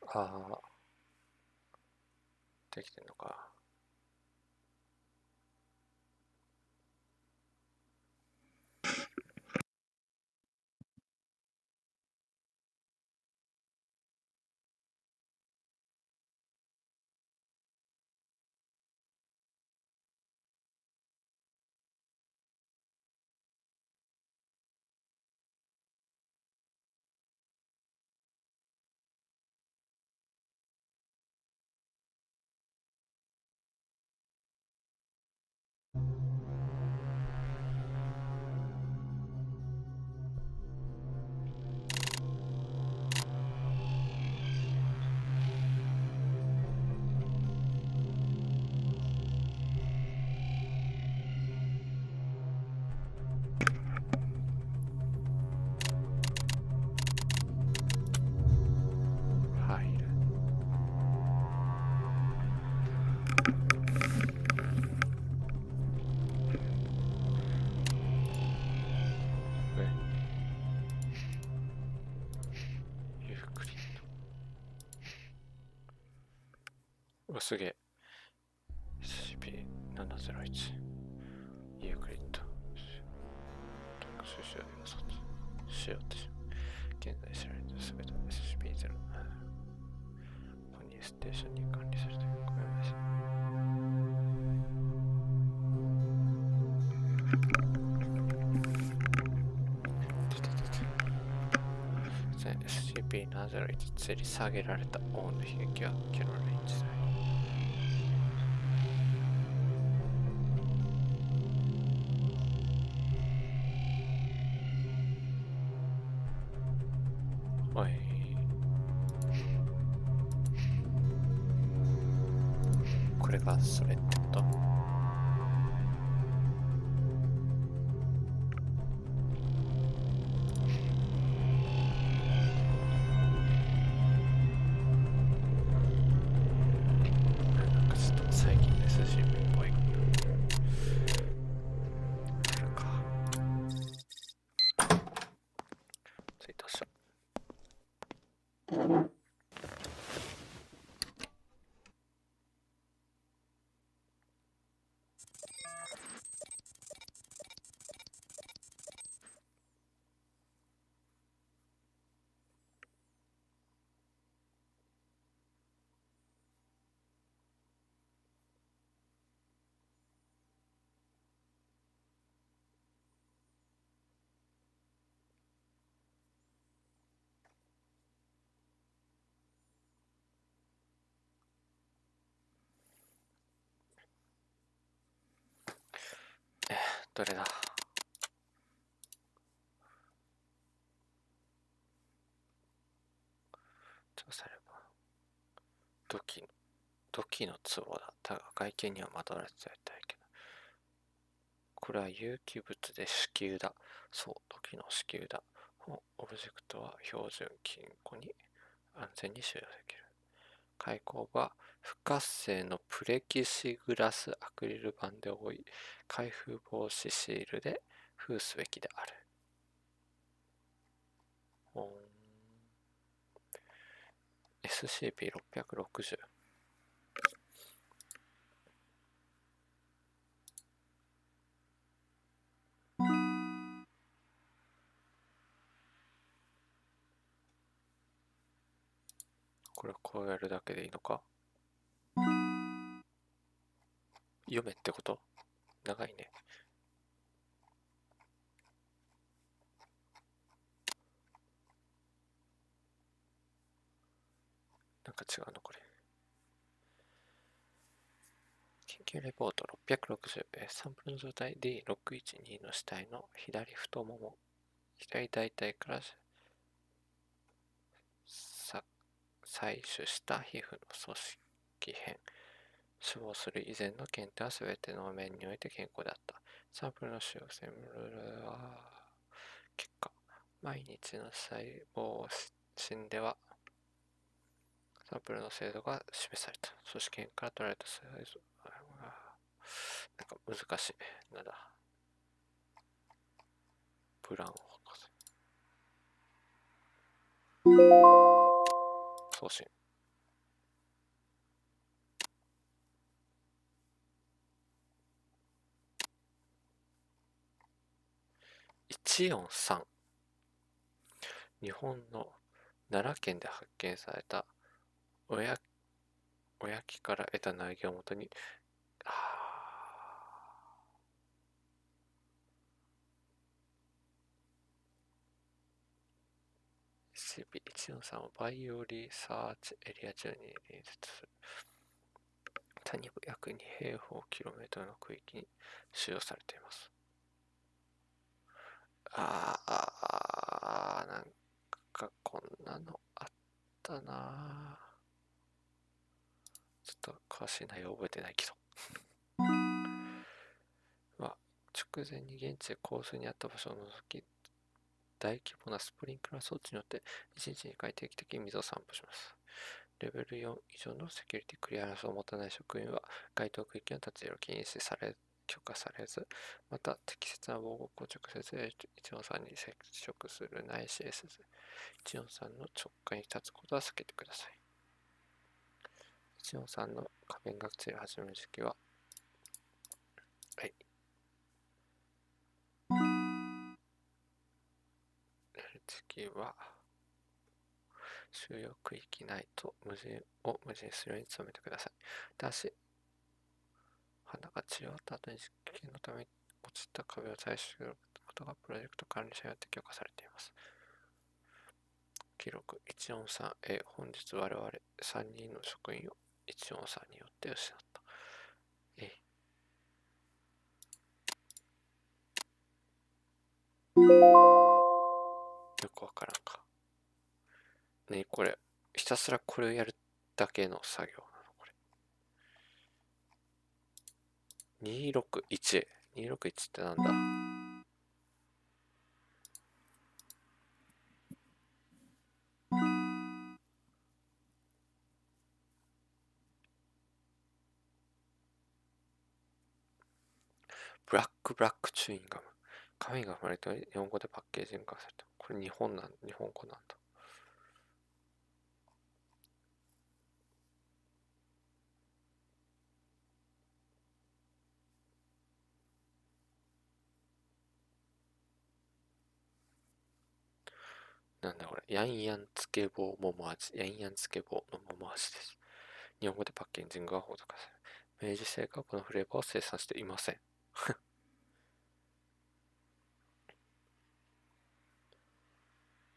ああ、できてんのか。ファイル。ユークリッド。うわ、すげえ。SCP-701。ユークリッド。収集予測しようとし。現在知られているすべての SCP-0。ポニーステーションに管理されている。ごめんなさい。SCP-701 吊り下げられた王の悲劇はキャロライン時代。おい。これがそれってこと？なんかちょっと最近の SCP っぽい。それか。ツイートしよう。どれだ？調査れば。土器の壺だ。だが外見にはまとわられていたいけど。これは有機物で子宮だ。そう、土器の子宮だ。オブジェクトは標準金庫に安全に収容できる。開口は不活性のプレキシグラスアクリル板で覆い、開封防止シールで封すべきである。SCP-660。これこうやるだけでいいのか？読めってこと？長いね。なんか違うのこれ。研究レポート660。サンプルの状態 D612 の死体の左太もも、左大腿から採取した皮膚の組織片。死亡する以前の検定は全ての面において健康であった。サンプルの使用性は結果、毎日の細胞診ではサンプルの精度が示された。組織片から取られたサイズなんか難しい。なんだ。プランを送信。143。日本の奈良県で発見された親木から得た苗木をもとに、SCP-143 をバイオリサーチエリア中に隣接する他に約2平方キロメートルの区域に使用されています。なんかこんなのあったな。ちょっと詳しい内容覚えてないけど。直前に現地で洪水にあった場所を除き、大規模なスプリンクラー装置によって1日2回定期的に水を散布します。レベル4以上のセキュリティクリアランスを持たない職員は該当区域の立ち入りを禁止され、許可されず、また適切な防護服を直接143に接触するないし 143の直下に立つことは避けてください。143の仮面がつり始める時期は、収容区域内と無人するように努めてください。ただし、花が散り終わった後に実験のために落ちた壁を採取することがプロジェクト管理者によって許可されています。記録 143A 本日我々3人の職員を143によって失った。よくわからんか。ねえ、これ、ひたすらこれをやるだけの作業なのこれ。261。261ってなんだ？ブラックチューインガム。紙が生まれており、日本語でパッケージング化された。これ日本語なんだ。なんだこれ。ヤンヤンつけ棒桃味。ヤンヤンつけ棒の桃味です。日本語でパッケージングが報道化される。明治製菓はこのフレーバーを生産していません。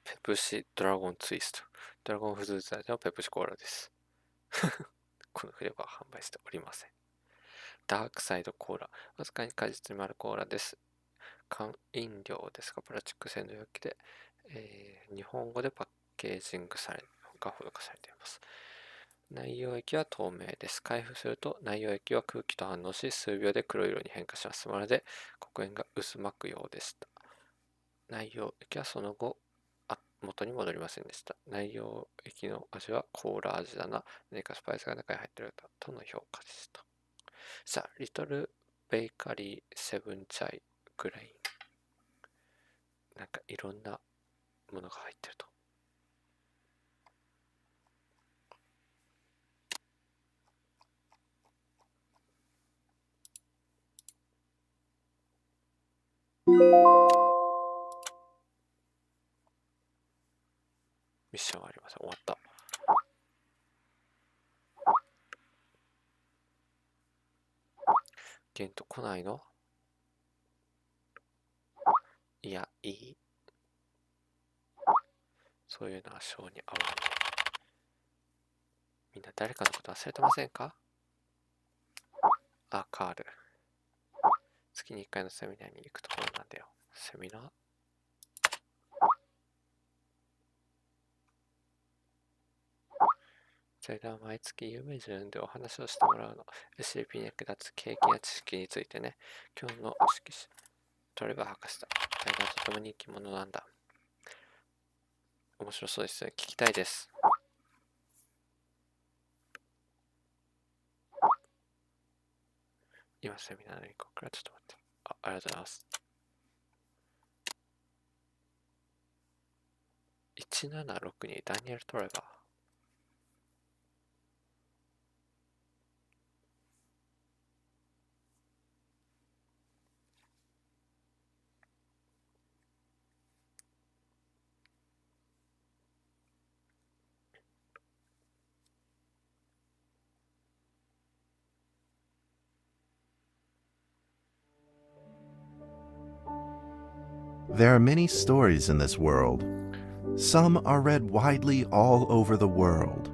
ペプシドラゴンツイスト。ドラゴンフルーツ味のペプシコーラです。このフレーバーは販売しておりません。ダークサイドコーラ。わずかに果実にあるコーラです。缶飲料ですが、プラスチック製の容器で、日本語でパッケージングが施されています。内容液は透明です。開封すると内容液は空気と反応し、数秒で黒色に変化します。まるで黒煙が渦巻くようでした。内容液はその後、元に戻りませんでした。内容液の味はコーラ味だな。何かスパイスが中に入っているとの評価でした。さあ、リトルベーカリーセブンチャイグレイン。なんかいろんなものが入ってると。ミッションはありません。終わった。ゲント来ないの？いや、いい。そういうのは性に合わない。みんな誰かのこと忘れてませんか？カール。月に1回のセミナーに行くところなんだよ。セミナー？それでは毎月有名人でお話をしてもらうの。SCP に役立つ経験や知識についてね。今日の指揮者、トレバー博士だ。彼がとても人気者なんだ。面白そうですね。聞きたいです。今セミナーに行こうからちょっと待って。ありがとうございます。1762ダニエル・トレバー。There are many stories in this world. Some are read widely all over the world.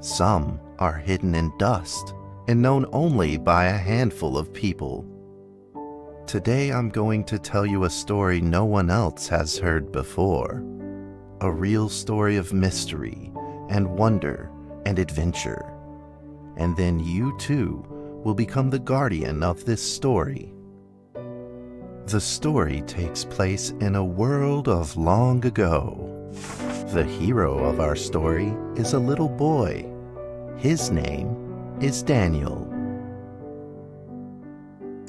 Some are hidden in dust and known only by a handful of people. Today I'm going to tell you a story no one else has heard before. A real story of mystery and wonder and adventure. And then you too will become the guardian of this story. The story takes place in a world of long ago. The hero of our story is a little boy. His name is Daniel.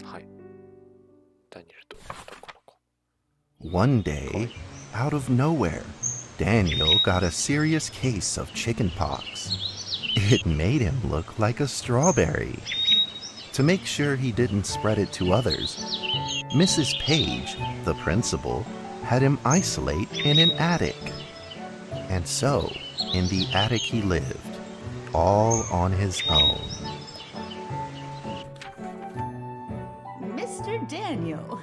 はい。ダニエルと男の子。 One day, out of nowhere, Daniel got a serious case of chickenpox. It made him look like a strawberry. To make sure he didn't spread it to others, Mrs. Page, the principal, had him isolate in an attic. And so, in the attic he lived, all on his own. Mr. Daniel,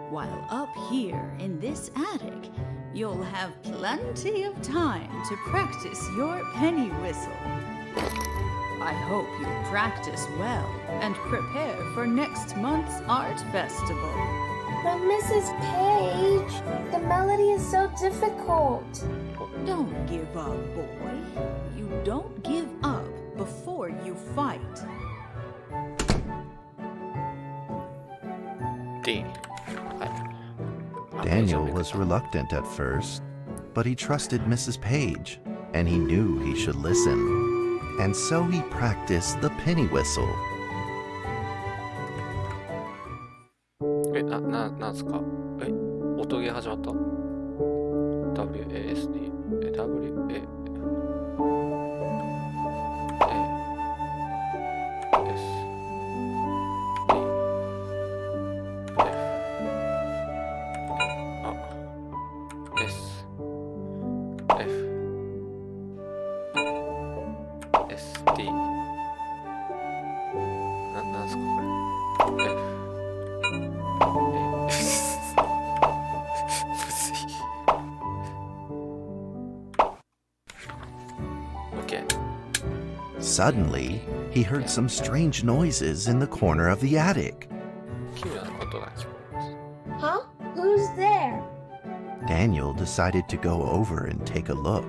while up here in this attic, you'll have plenty of time to practice your penny whistle. I hope you practice well and prepare for next month's art festival. But Mrs. Page, the melody is so difficult. Don't give up, boy. You don't give up before you fight. D. はい。 Daniel was reluctant at first, but he trusted Mrs. Page, and he knew he should listen. And so he practiced the penny whistle. なんすか音ゲー始まった ?WASD WA Suddenly, he heard some strange noises in the corner of the attic. Huh? Who's there? Daniel decided to go over and take a look.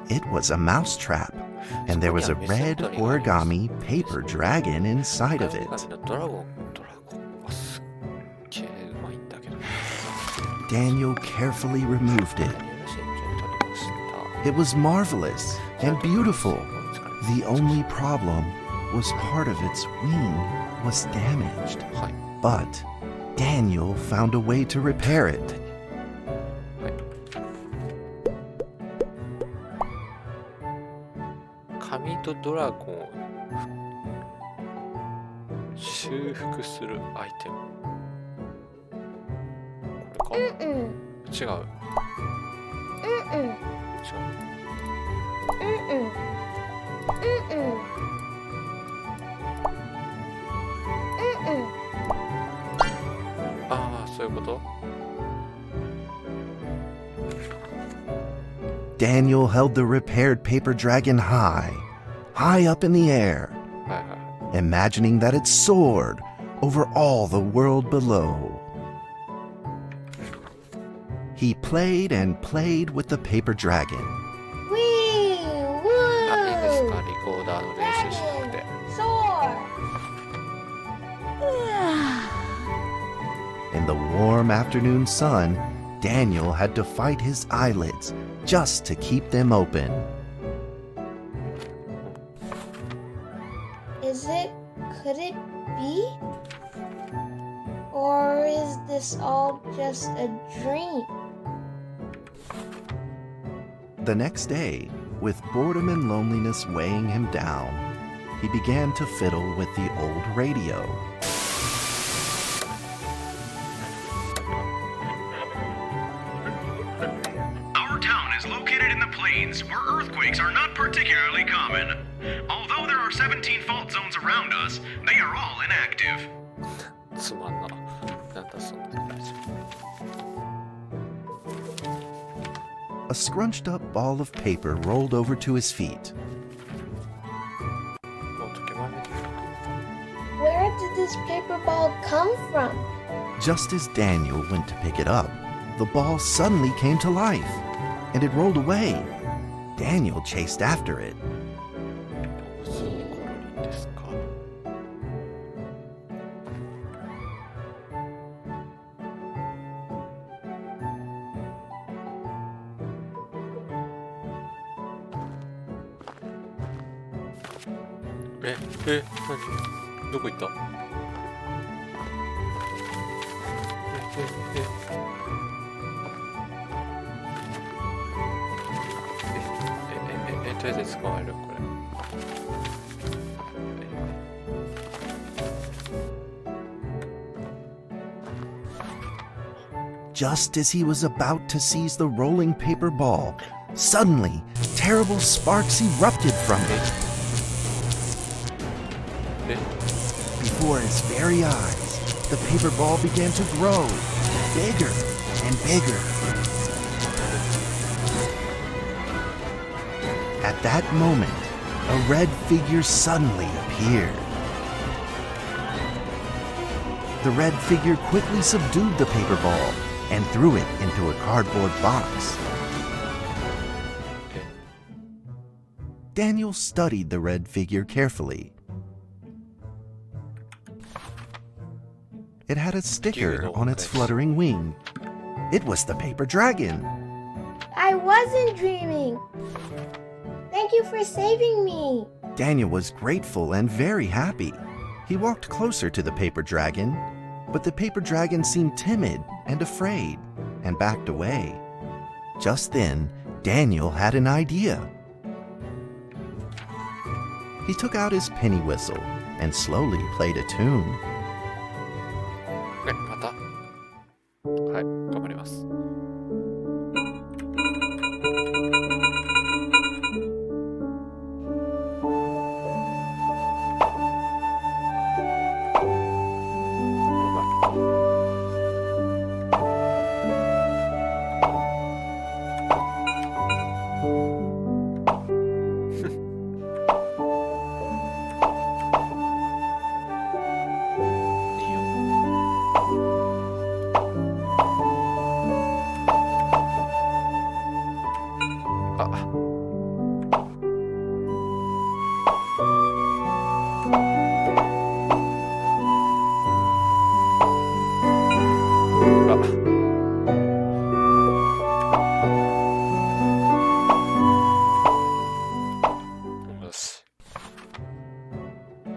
It was a mousetrap, and there was a red origami paper dragon inside of it. Daniel carefully removed it. It was marvelous and beautiful. The only problem was part of its wing was damaged. But Daniel found a way to repair it. 紙とドラゴンを修復するアイテム。これか？違う。違う。ああ、そういうこと？ Daniel held the repaired paper dragon high up in the air, imagining that it soared over all the world below. He played and played with the paper dragon. Wee! Woo! Dragon, soar! In the warm afternoon sun, Daniel had to fight his eyelids just to keep them open. Could it be? Or is this all just a dream? The next day, with boredom and loneliness weighing him down, he began to fiddle with the old radio. Our town is located in the plains where earthquakes are not particularly common. Although there are 17 fault zones around us, they are all inactive. つまんな。なんだそんな大丈 A scrunched up ball of paper rolled over to his feet. 夫。もう時間で。 Where did this paper ball come from? Just as Daniel went to pick it up, the ball suddenly came to life, and it rolled away. Daniel chased after it. 欲しいコロリンですか。何？どこ行った？とりあえず捕まえるこれ。Just as he was about to seize the rolling paper ball, suddenly, terrible sparks erupted from it. Before his very eyes, the paper ball began to grow, bigger and bigger. At that moment, a red figure suddenly appeared. The red figure quickly subdued the paper ball and threw it into a cardboard box. Daniel studied the red figure carefully. It had a sticker on its fluttering wing. It was the paper dragon. I wasn't dreaming. Thank you for saving me. Daniel was grateful and very happy. He walked closer to the paper dragon, but the paper dragon seemed timid and afraid and backed away. Just then, Daniel had an idea. He took out his penny whistle and slowly played a tune. また。はい、頑張ります。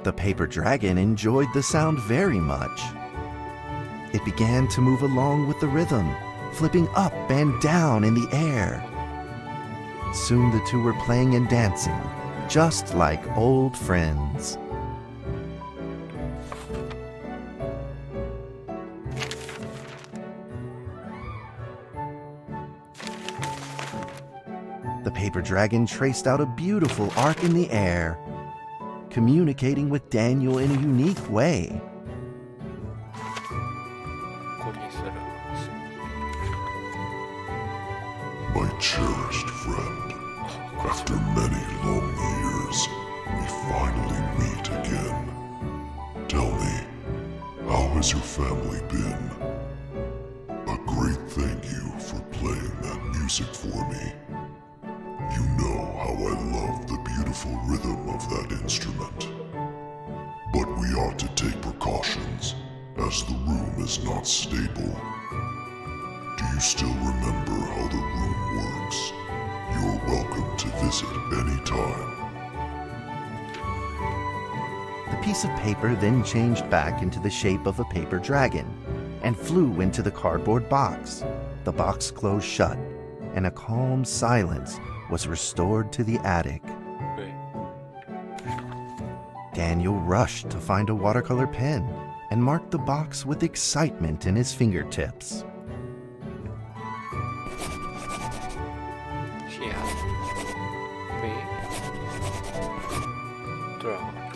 The paper dragon enjoyed the sound very much. It began to move along with the rhythm, flipping up and down in the air. Soon the two were playing and dancing, just like old friends. The paper dragon traced out a beautiful arc in the air, communicating with Daniel in a unique way. My cherished friend, after many long years, we finally meet again. Tell me, how has your family been? A great thank you for playing that music for me. You know how I love the beautiful rhythm of that instrument. But we ought to take precautions, as the room is not stable. Do you still remember how the room works? You're welcome to visit any time. The piece of paper then changed back into the shape of a paper dragon and flew into the cardboard box. The box closed shut, and a calm silence was restored to the attic. え Daniel rushed to find a watercolor pen and marked the box with excitement in his fingertips. Here. Big dragons.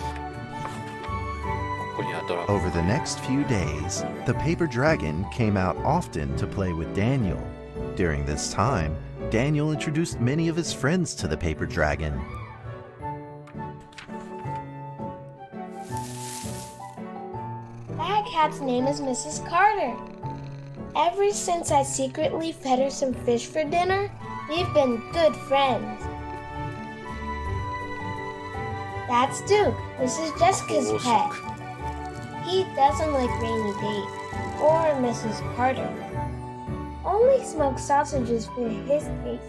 ここにはドラゴン。 Over the next few days, the paper dragon came out often to play with Daniel. During this time, Daniel introduced many of his friends to the paper dragon. That cat's name is Mrs. Carter. Ever since I secretly fed her some fish for dinner, we've been good friends. That's Duke, Mrs. Jessica's pet. He doesn't like rainy days or Mrs. Carter. Only smoked sausages fit his taste.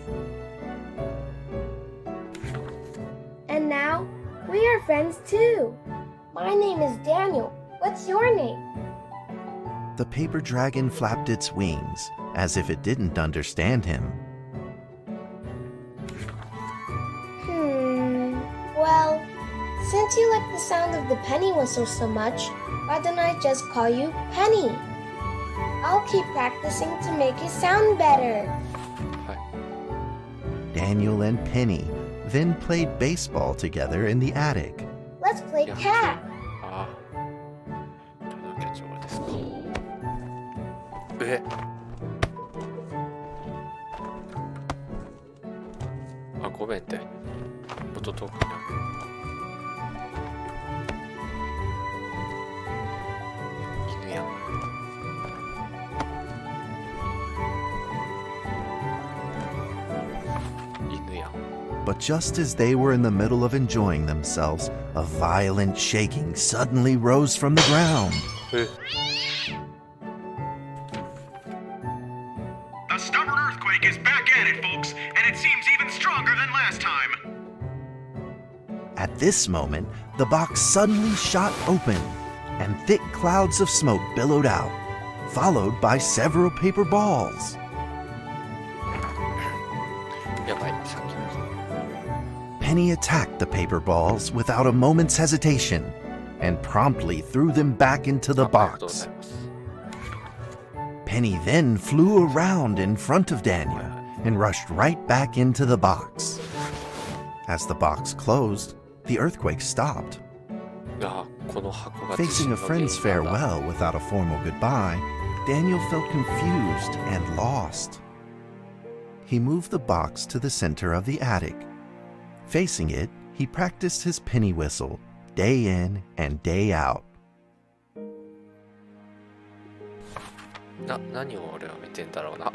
And now, we are friends too. My name is Daniel. What's your name? The paper dragon flapped its wings, as if it didn't understand him. Well, since you like the sound of the penny whistle so much, why don't I just call you Penny? I'll keep practicing to make it sound better. はい。 Daniel and Penny then played baseball together in the attic. Let's play cat. ああ。届け状ですか。えあ、ごめんって。もっと遠くになる。犬やん。犬やん。 But just as they were in the middle of enjoying themselves, a violent shaking suddenly rose from the ground. え A stubborn earthquake is back at it, folks, and it seems even stronger than last time. At this moment, the box suddenly shot open, and thick clouds of smoke billowed out, followed by several paper balls. やばい、さっきの。 Penny attacked the paper balls without a moment's hesitation and promptly threw them back into the ありがとうご box. ざいます。 Penny then flew around in front of Daniel and rushed right back into the box. As the box closed, the earthquake stopped. あ、この箱が地 Facing 震 a の原因 friend's なんだ。 farewell without a formal goodbye, Daniel felt confused and lost. He moved the box to the center of the attic. Facing it, he practiced his penny whistle day in and day out. 何を俺は見てんだろうな。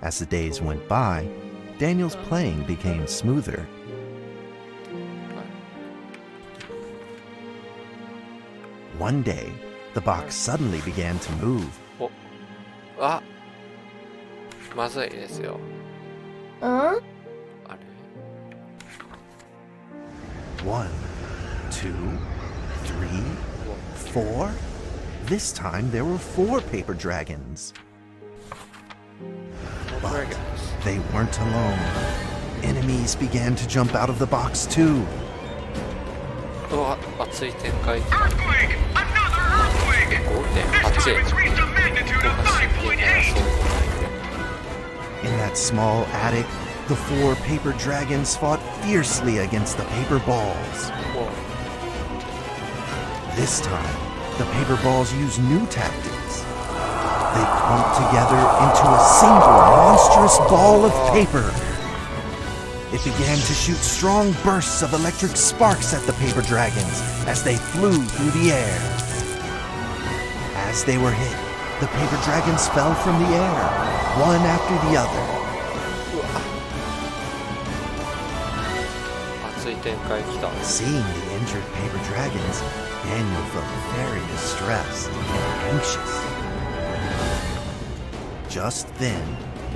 As the days went by, Daniel's playing became smoother. One day, the box suddenly began to move. お、あ、まずいですよ。 Huh? あれ 1, 2, 3, 4. This time there were 4 paper dragons. But they weren't alone. Enemies began to jump out of the box too. うわ、熱い展開。 Earthquake! Another earthquake! This time it's reached a magnitude of 5.8! In that small attic, the 4 paper dragons fought fiercely against the paper balls. お This time, the paper balls used new tactics. They clumped together into a single monstrous ball of paper. It began to shoot strong bursts of electric sparks at the paper dragons as they flew through the air. As they were hit, the paper dragons fell from the air, one after the other. 熱い展開きた。 Seeing the injured paper dragons, Daniel felt very distressed and anxious. Just then,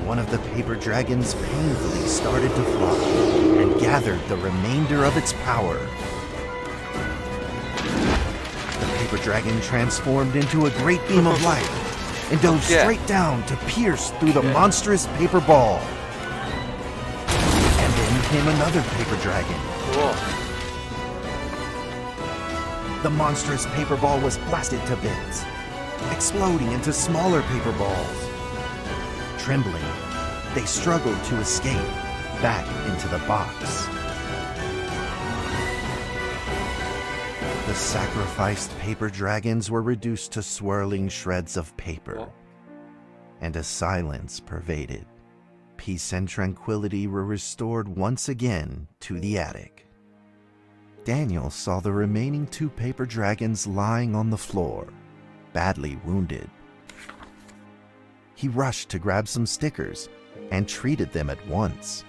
one of the paper dragons painfully started to fly and gathered the remainder of its power. The paper dragon transformed into a great beam of light, and dove Yeah. straight down to pierce through the monstrous paper ball. And then came another paper dragon. うお The monstrous paper ball was blasted to bits, exploding into smaller paper balls. Trembling, they struggled to escape back into the box. The sacrificed paper dragons were reduced to swirling shreds of paper, and a silence pervaded. Peace and tranquility were restored once again to the attic. Daniel saw the remaining 2 paper dragons lying on the floor, badly wounded. He rushed to grab some stickers and treated them at once.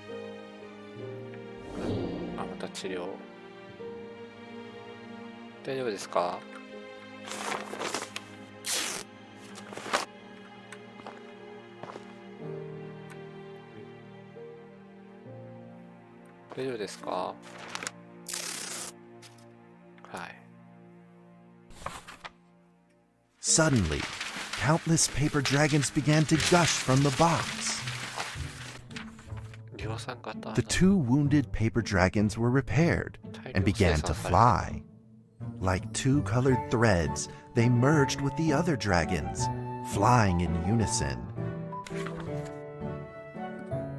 あ、また治療。大丈夫ですか？大丈夫ですか？はい。Suddenly, countless paper dragons began to gush from the box. 量産型 The 2 wounded paper dragons were repaired and began to fly. Like 2 colored threads, they merged with the other dragons, flying in unison.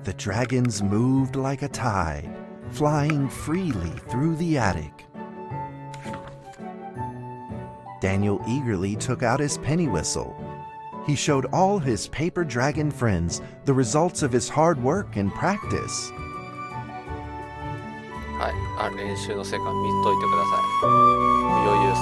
The dragons moved like a tide, flying freely through the attic. Daniel eagerly took out his penny whistle. He showed all his paper dragon friends the results of his hard work and practice. はい。あ、練習の成果見といてください。余裕っす。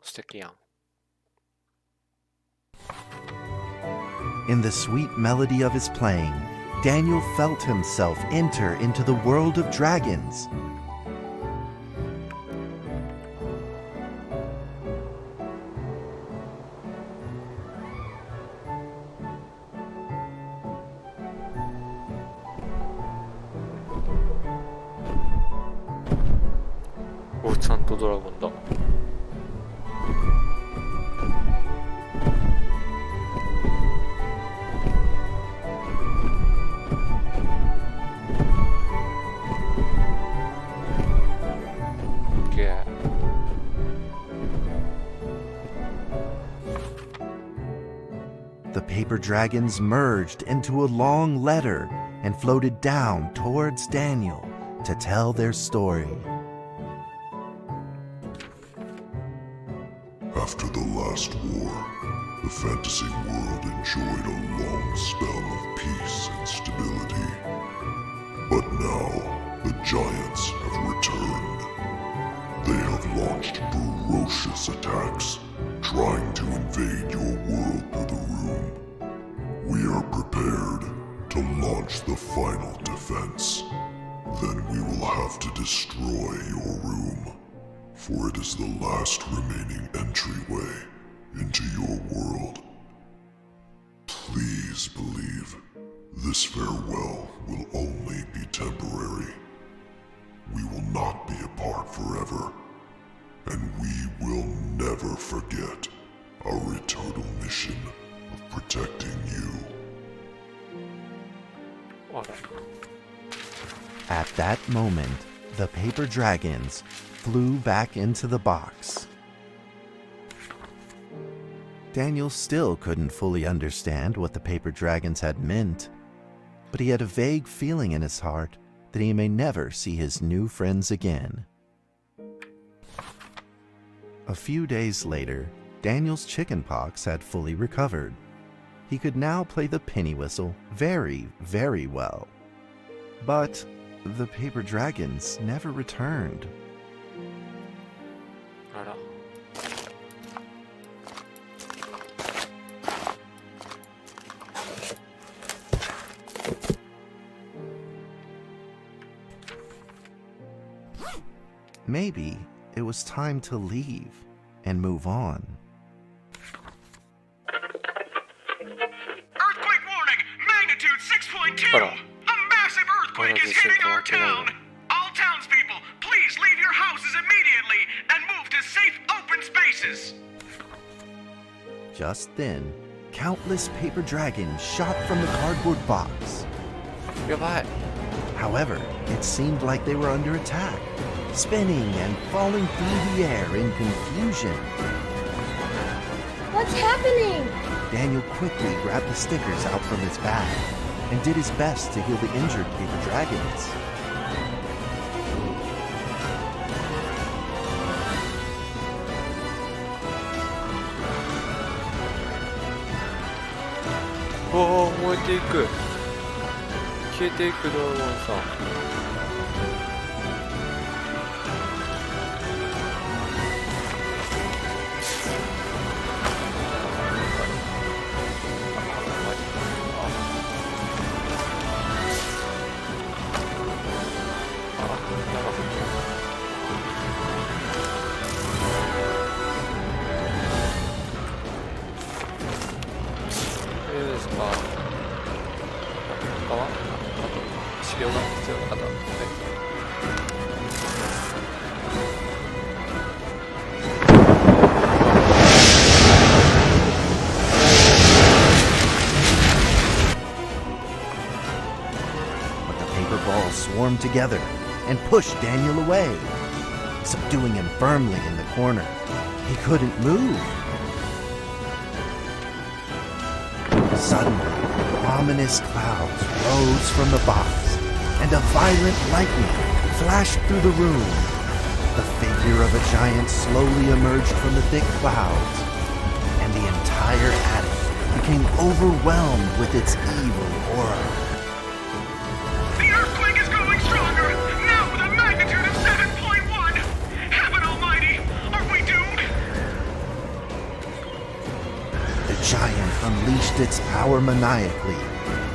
素敵やん。In the sweet melody of his playing, Daniel felt himself enter into the world of dragons.お、ちゃんとドラゴンだ。The paper dragons merged into a long letter and floated down towards Daniel to tell their story. After the last war, the fantasy world enjoyed a long spell of peace and stability. But now, the giants have returned. They have launched ferocious attacks, trying to invade your world through the room. We are prepared to launch the final defense. Then we will have to destroy your room, for it is the last remaining entryway into your world. This farewell will only be temporary. We will not be apart forever, and we will never forget our eternal mission of protecting you. あら。 At that moment, the paper dragons flew back into the box. Daniel still couldn't fully understand what the paper dragons had meant, but he had a vague feeling in his heart that he may never see his new friends again. A few days later, Daniel's chickenpox had fully recovered. He could now play the penny whistle very, very well. But the paper dragons never returned. あら。 Maybe it was time to leave and move on. Earthquake warning! Magnitude 6.2! Hold on. A massive earthquake is hitting our town! All townspeople, please leave your houses immediately and move to safe open spaces! Just then, countless paper dragons shot from the cardboard box. やばい。 However, it seemed like they were under attack, spinning and falling through the air in confusion. What's happening? Daniel quickly grabbed the stickers out from his bag and did his best to heal the injured paper dragons. Oh, 燃えていく。消えていくドラゴンさん。 治療が必要な方、はいBut the paper balls swarmed together and pushed Daniel away, subduing him firmly in the corner. He couldn't move. Suddenly, ominous clouds rose from the box, and a violent lightning flashed through the room. The figure of a giant slowly emerged from the thick clouds, and the entire attic became overwhelmed with its evil aura. The earthquake is growing stronger, now with a magnitude of 7.1! Heaven almighty, are we doomed? The giant unleashed its power maniacally.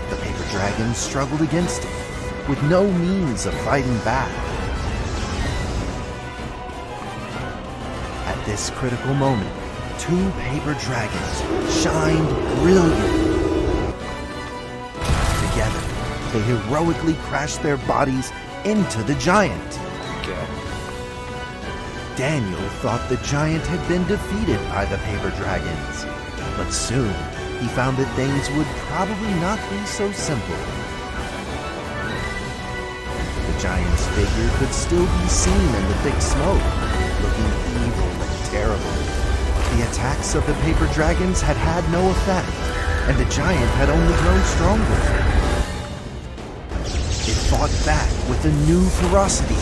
The paper dragons struggled against it, with no means of fighting back. At this critical moment, two paper dragons shined brilliantly. Together, they heroically crashed their bodies into the giant. Daniel thought the giant had been defeated by the paper dragons, but soon he found that things would probably not be so simple. The giant's figure could still be seen in the thick smoke, looking evil and terrible. The attacks of the paper dragons had had no effect, and the giant had only grown stronger. It fought back with a new ferocity.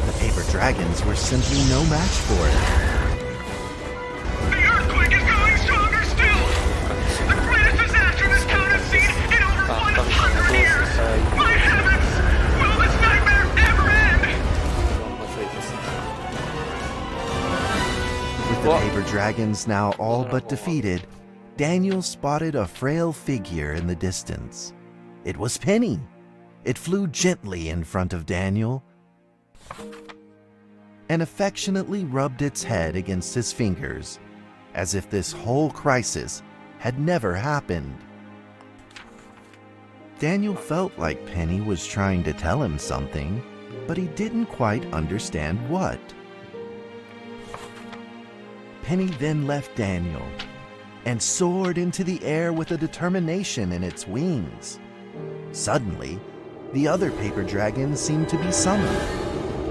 The paper dragons were simply no match for it. The earthquake is growing stronger still! The greatest disaster this town has seen in over 100 years! My heavens! Will this nightmare ever end? まずいですね。 With the paper dragons now all but defeated, Daniel spotted a frail figure in the distance. It was Penny. It flew gently in front of Daniel and affectionately rubbed its head against his fingers, as if this whole crisis had never happened. Daniel felt like Penny was trying to tell him something, but he didn't quite understand what. Penny then left Daniel and soared into the air with a determination in its wings. Suddenly, the other paper dragons seemed to be summoned.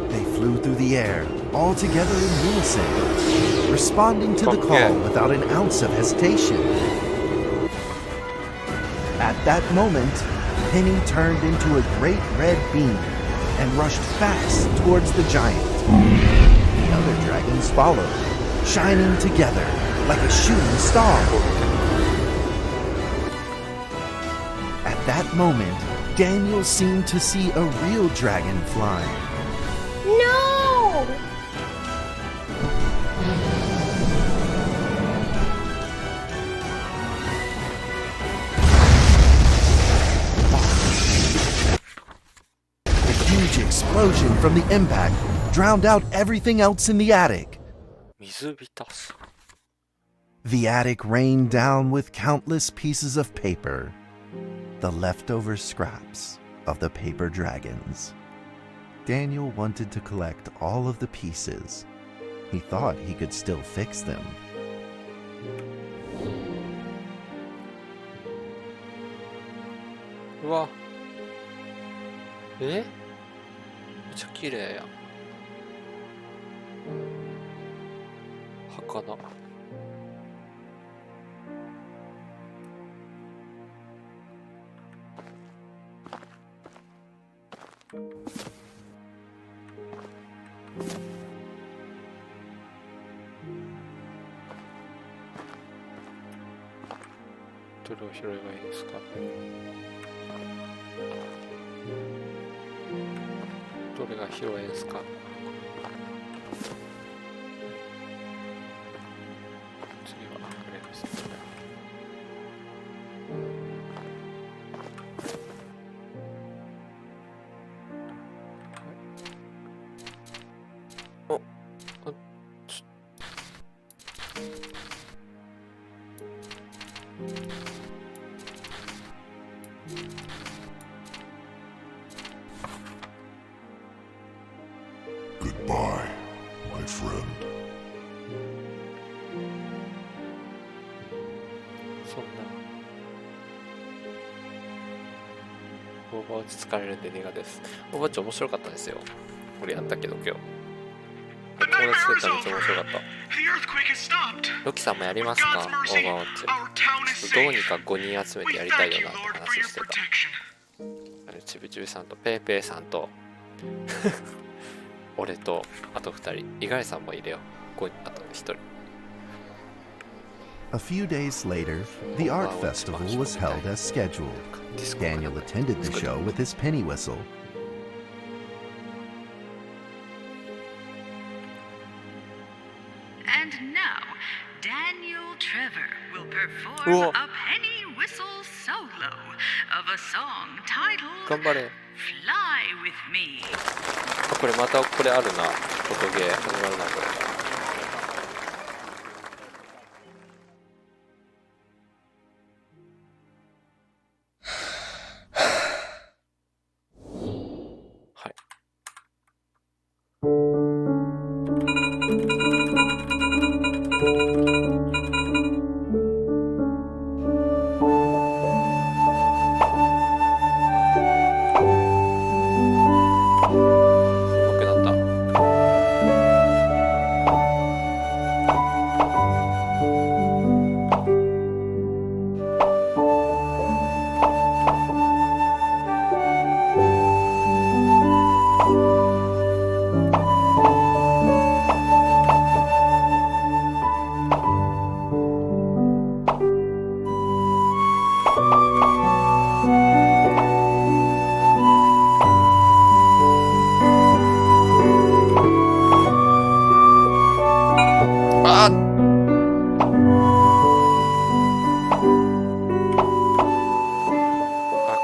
They flew through the air, all together in unison, responding to the call without an ounce of hesitation. At that moment, Penny turned into a great red beam and rushed fast towards the giant. The other dragons followed, shining together like a shooting star. At that moment, Daniel seemed to see a real dragon flying. No! A huge explosion from the impact drowned out everything else in the attic. 水浸す。 The attic rained down with countless pieces of paper, the leftover scraps of the paper dragons. Daniel wanted to collect all of the pieces. He thought he could still fix them. うわ。めっちゃ綺麗やん。儚。どれを拾えばいいですか？どれが拾えんすか？次はこれですね。お、Goodbye, my friend. そんな。オーバーウォッチ疲れるんで苦手です。オーバーウォッチ面白かったんですよ。俺やったけど今日。友達とやったらめっちゃ面白かった。ロキさんもやりますか？オーバーウォッチ。ちょっとどうにか5人集めてやりたいよなって話してた。ちびちびさんとペイペイさんと俺とあと2人。猪狩さんもいるよ。あと1人。A few days later, the art festival was held as scheduled. Daniel attended the show with his penny whistle. And now, Daniel Trevor will perform a penny whistle solo of a song titled 頑張れ。 Fly With Me. これまたこれあるな。音ゲー始まるなこれ。はい。上手くなった。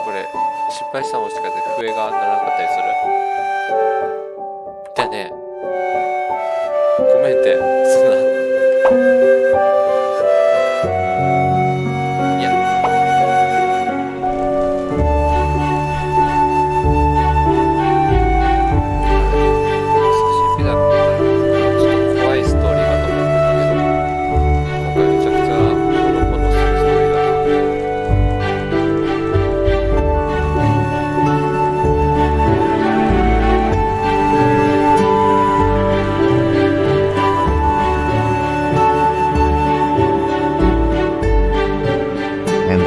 これ失敗したらもしかして笛が鳴らなかったりする。だよね。ごめんってそんな。いや。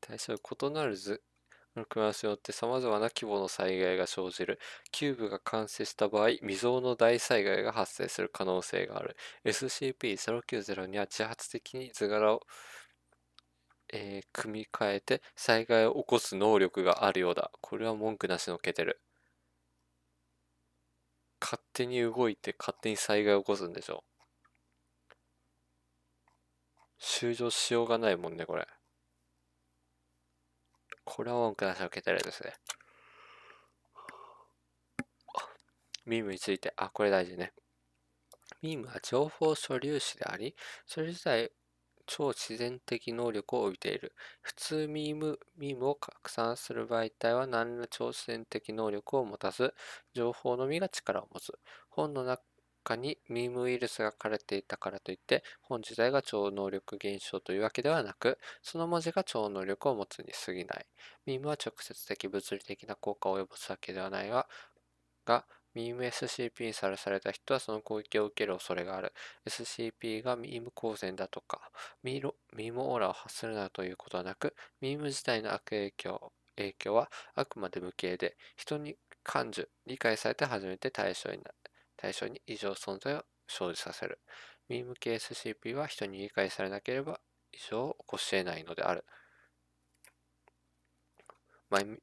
対象異なる図の組み合わせによって様々な規模の災害が生じる。キューブが完成した場合、未曾有の大災害が発生する可能性がある。SCP-090 には自発的に図柄を、組み替えて災害を起こす能力があるようだ。これは文句なしのけてる。勝手に動いて勝手に災害を起こすんでしょ。終了しようがないもんね、これ。これは文句なしのけてるですね。ミームについて、これ大事ね。ミームは情報素粒子であり、それ自体超自然的能力を帯びている。普通ミームを拡散する媒体は何ら超自然的能力を持たず、情報のみが力を持つ。本の中にミームウイルスが書かれていたからといって、本自体が超能力現象というわけではなく、その文字が超能力を持つに過ぎない。ミームは直接的物理的な効果を及ぼすわけではないが、ミーム SCP にさらされた人はその攻撃を受ける恐れがある。SCP がミーム光線だとか、ミームオーラを発するなどということはなく、ミーム自体の悪影響はあくまで無形で、人に感受、理解されて初めて対象に異常存在を生じさせる。ミーム系 SCP は人に理解されなければ異常を起こし得ないのである。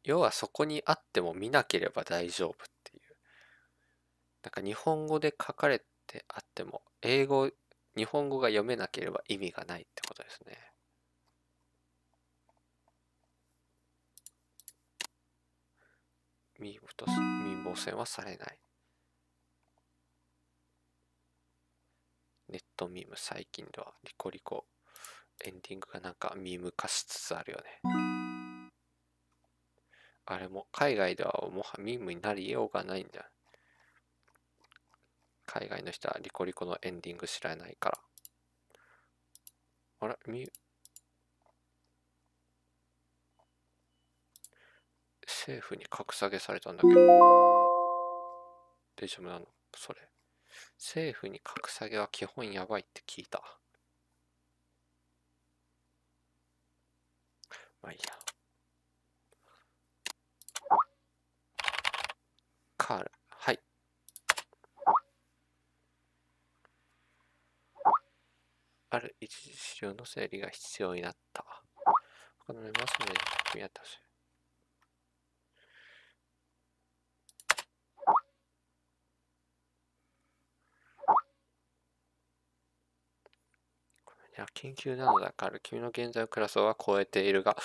要はそこにあっても見なければ大丈夫っていう。なんか日本語で書かれてあっても、日本語が読めなければ意味がないってことですね。ミーム汚染はされない。ネットミーム最近ではリコリコエンディングがなんかミーム化しつつあるよね。あれも海外ではもはミームになりようがないんだよ。海外の人はリコリコのエンディング知らないから。政府に格下げされたんだけど。大丈夫なのそれ。政府に格下げは基本やばいって聞いた。まあいいや。カール。はい。ある一時資料の整理が必要になった。他のメンバーそれに組み合ってほしい。いや、緊急なのだから君の現在のクラスは超えているが、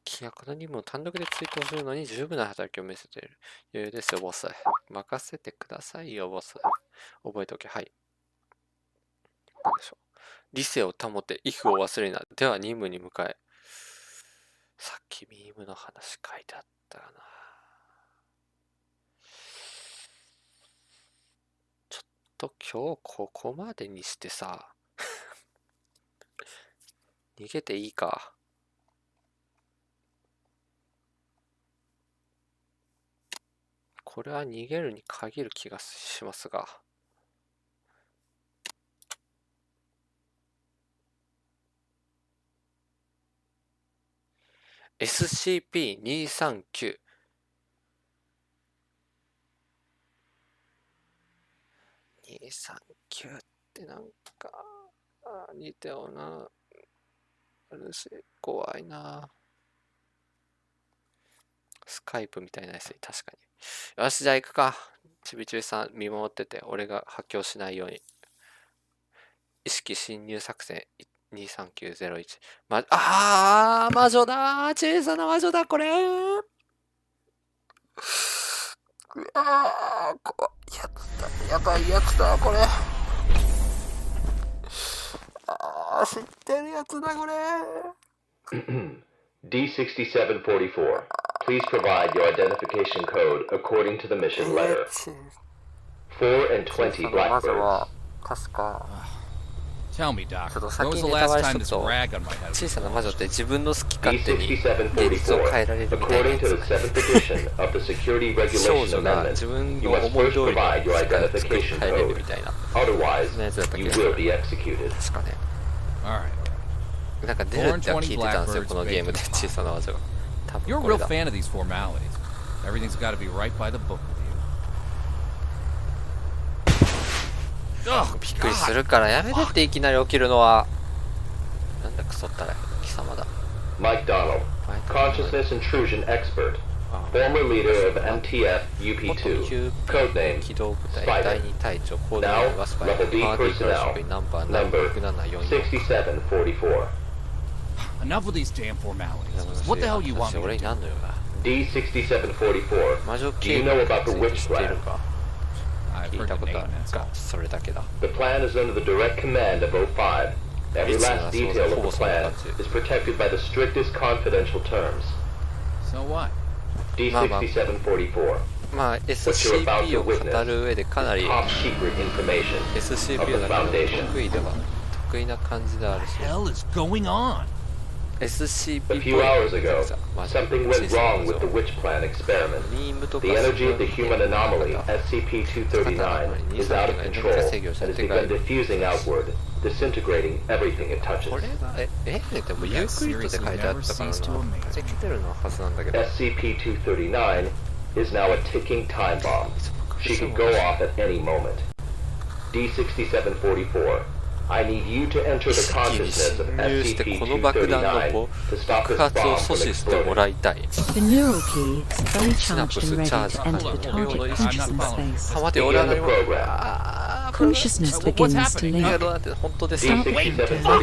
君はこの任務を単独で追悼するのに十分な働きを見せている。余裕ですよ、ボス。任せてくださいよ、ボス。覚えておけ、はい。何でしょう。理性を保て、イフを忘れな。では任務に向かえ。さっきミームの話書いてあったかな。ちょっと今日ここまでにしてさ、逃げていいか。これは逃げるに限る気がしますが。SCP-239 239ってなんか似たようなあるし怖いな。スカイプみたいなやつに確かに。よし、じゃあ行くか。ちびちびさん見守ってて、俺が発狂しないように。意識侵入作戦23901。魔女だー、小さな魔女だ、これー。怖いやつだ。やばいやつだ、これ。知ってるやつだ、これ。D6744, please provide your identification code according to the mission letter. 4 and 20 Blackbirds. 確か Tell me, Doc, ちょっと when 先 was に the ネタバ last レし time とく this と、 rag on my head 小 was さな魔女って自分の好き勝手に現実を D6744, 変えられるみたいなや according つ。 to the 7th edition of the Security 少 Regulation 女が Amendment, 自分 you の must 思い first 通りに provide your 作り identification 変えれる code. みたいな。 Otherwise, そんなやつだったっ you け。 will be executed. 確かね。All right. なんか出るっては聞いてたんですよ、このゲームで小さな技が。多 You're 分 a これ real だ。 fan of these formalities. Everything's got to be right by the book with you. Oh, びっくりするからやめてっていきなり起きるのは。なんだクソったら貴様だ。 Mike Donald, consciousness intrusion expert, former leader of MTF UP2, codename 機動部隊第 Spider. 2隊長コードネー Now, ムはスパイダ level ー D パーティーから職 personnel, 員ナンバー number 6744 6744. Enough with these damn formalities. What the hell you want me 俺 to に do? 何の用だ。 D6744. 魔女 Do 警 you 部 know に about つ the いて witch 知っている plan? か。 I've 聞い heard た the ことあ name, る that's が all. それだけだ。 The plan is under the direct command of 05. Every last detail of the plan is protected by the strictest confidential terms. So what? D6744. まあ SCP を語る上でかなり Top secret information SCP of を the だから Foundation. 得意な感じであるし Hell is going on? SCP っ A ぽい few hours ago, まあ something 小 went さな wrong 謎 with the witch plan experiment. ミームとか The そう energy いう of the human anomaly, SCP-239, is out of control and has begun diffusing outward, disintegrating everything it こ touches. れがでもユークリッドで書いてあったからなできてるのはずなんだけど SCP-239 is now a ticking time bomb. She could go off at any moment. D6744, I need you to enter the 意識に consciousness of 侵入してこの爆弾の SCP-239 to stop 爆 this 発を bomb 阻 from 止してもら exploding. いたい The neural key is fully charged and ready Synapse to enter the charged. target I'm consciousness not space. あ待て俺は Begin the 何も program. あー Consciousness What's begins to happening? いや link. どうなって本当ですStop D6744, Dark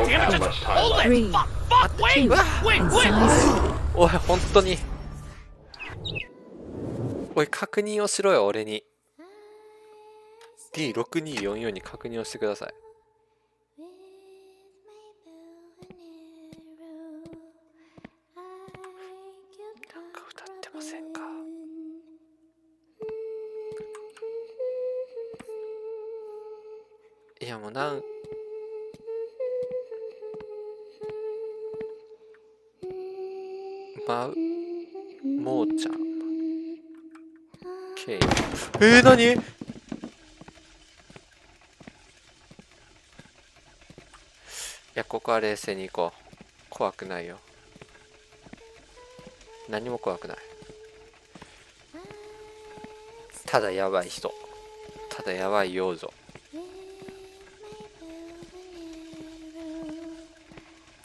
we don't have much time left. 3, 2, and size. おい本当におい確認をしろよ俺に D6244 に確認をしてくださいなんか歌ってませんかいやもうもーちゃんケイ何いやここは冷静に行こう怖くないよ何も怖くないただやばい人ただやばい幼女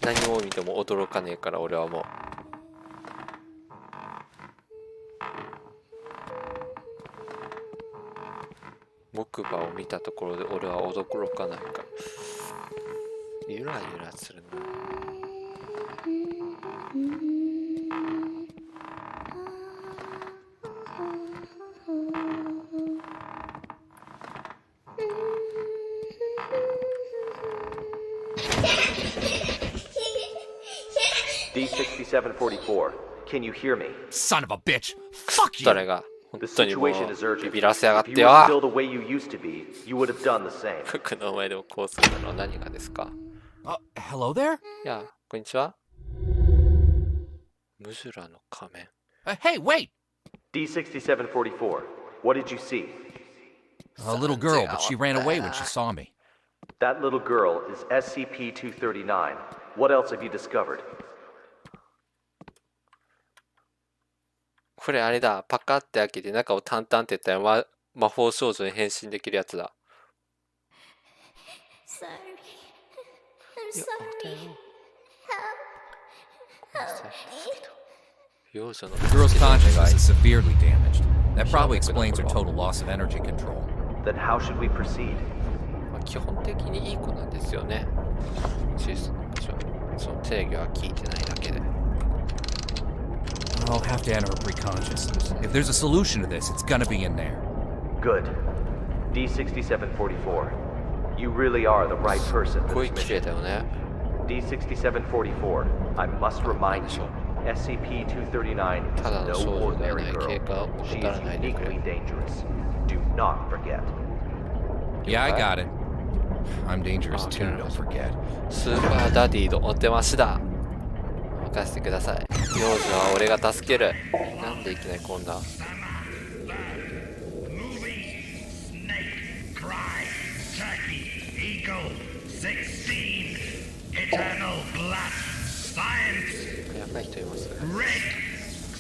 何を見ても驚かねえから俺はもう木馬を見たところで俺は驚かないからゆらゆらするなD6744, can you hear me? Son of a bitch! Fuck you! 誰が本 The 当にもう situation is urgent. ビビらせやがっ If て you よ were still the way you used to be, you would have done the same. 僕の前でもこうするのは何がですか Hello there? いやこんにちはムジュラの仮面 Hey, wait! D6744, what did you see? A little girl, but she ran away when she saw me. That little girl is SCP-239. What else have you discovered? これあれだパカって開けて中をタンタンってやったら、魔法少女に変身できるやつだ Sorry. I'm いや sorry. 幼女の The girl's consciousness is severely damaged. That probably explains her total loss of energy control. Then how should we proceed? まあ基本的にいい子なんですよね小さな場所その定義は聞いてないだけで I'll have to enter her preconscious. If there's a solution to this, it's gonna be in there. Good. D6744, you really are the right person す for ごい this 綺麗 mission. だよね D6744, I must remind you, SCP-239 is ただの no 少女では ordinary ない経 girl. 過を She 怠ら is ないでくれ uniquely dangerous. Do not forget. Yeah, I got it. I'm dangerous too, don't forget. スーパーダディのお手回しだ任せてください幼女は俺が助けるなんでいきなりこんな Movie, snake, cry, tacky, ego. 16 Eternal Blast Science やばい人います。 Red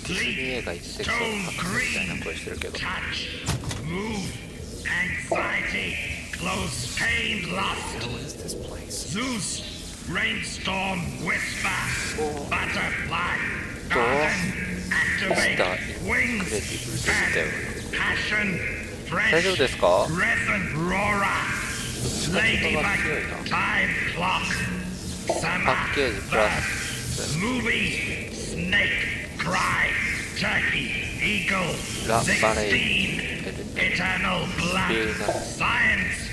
ディズニー映画一石を博士みたいな声してるけど。 Touch Move Anxiety Close Pain Lust What is this place? Zeus Rainstorm Whisper Butterfly Garden Activate Wings Band Passion 大丈夫 Fresh ですか？ Resin Roarer Ladybug Time Clock パ Summer ッケージプラ Bird ス Movie Snake Cry Turkey Eagle ラ・バレイ 16 Eternal Black Science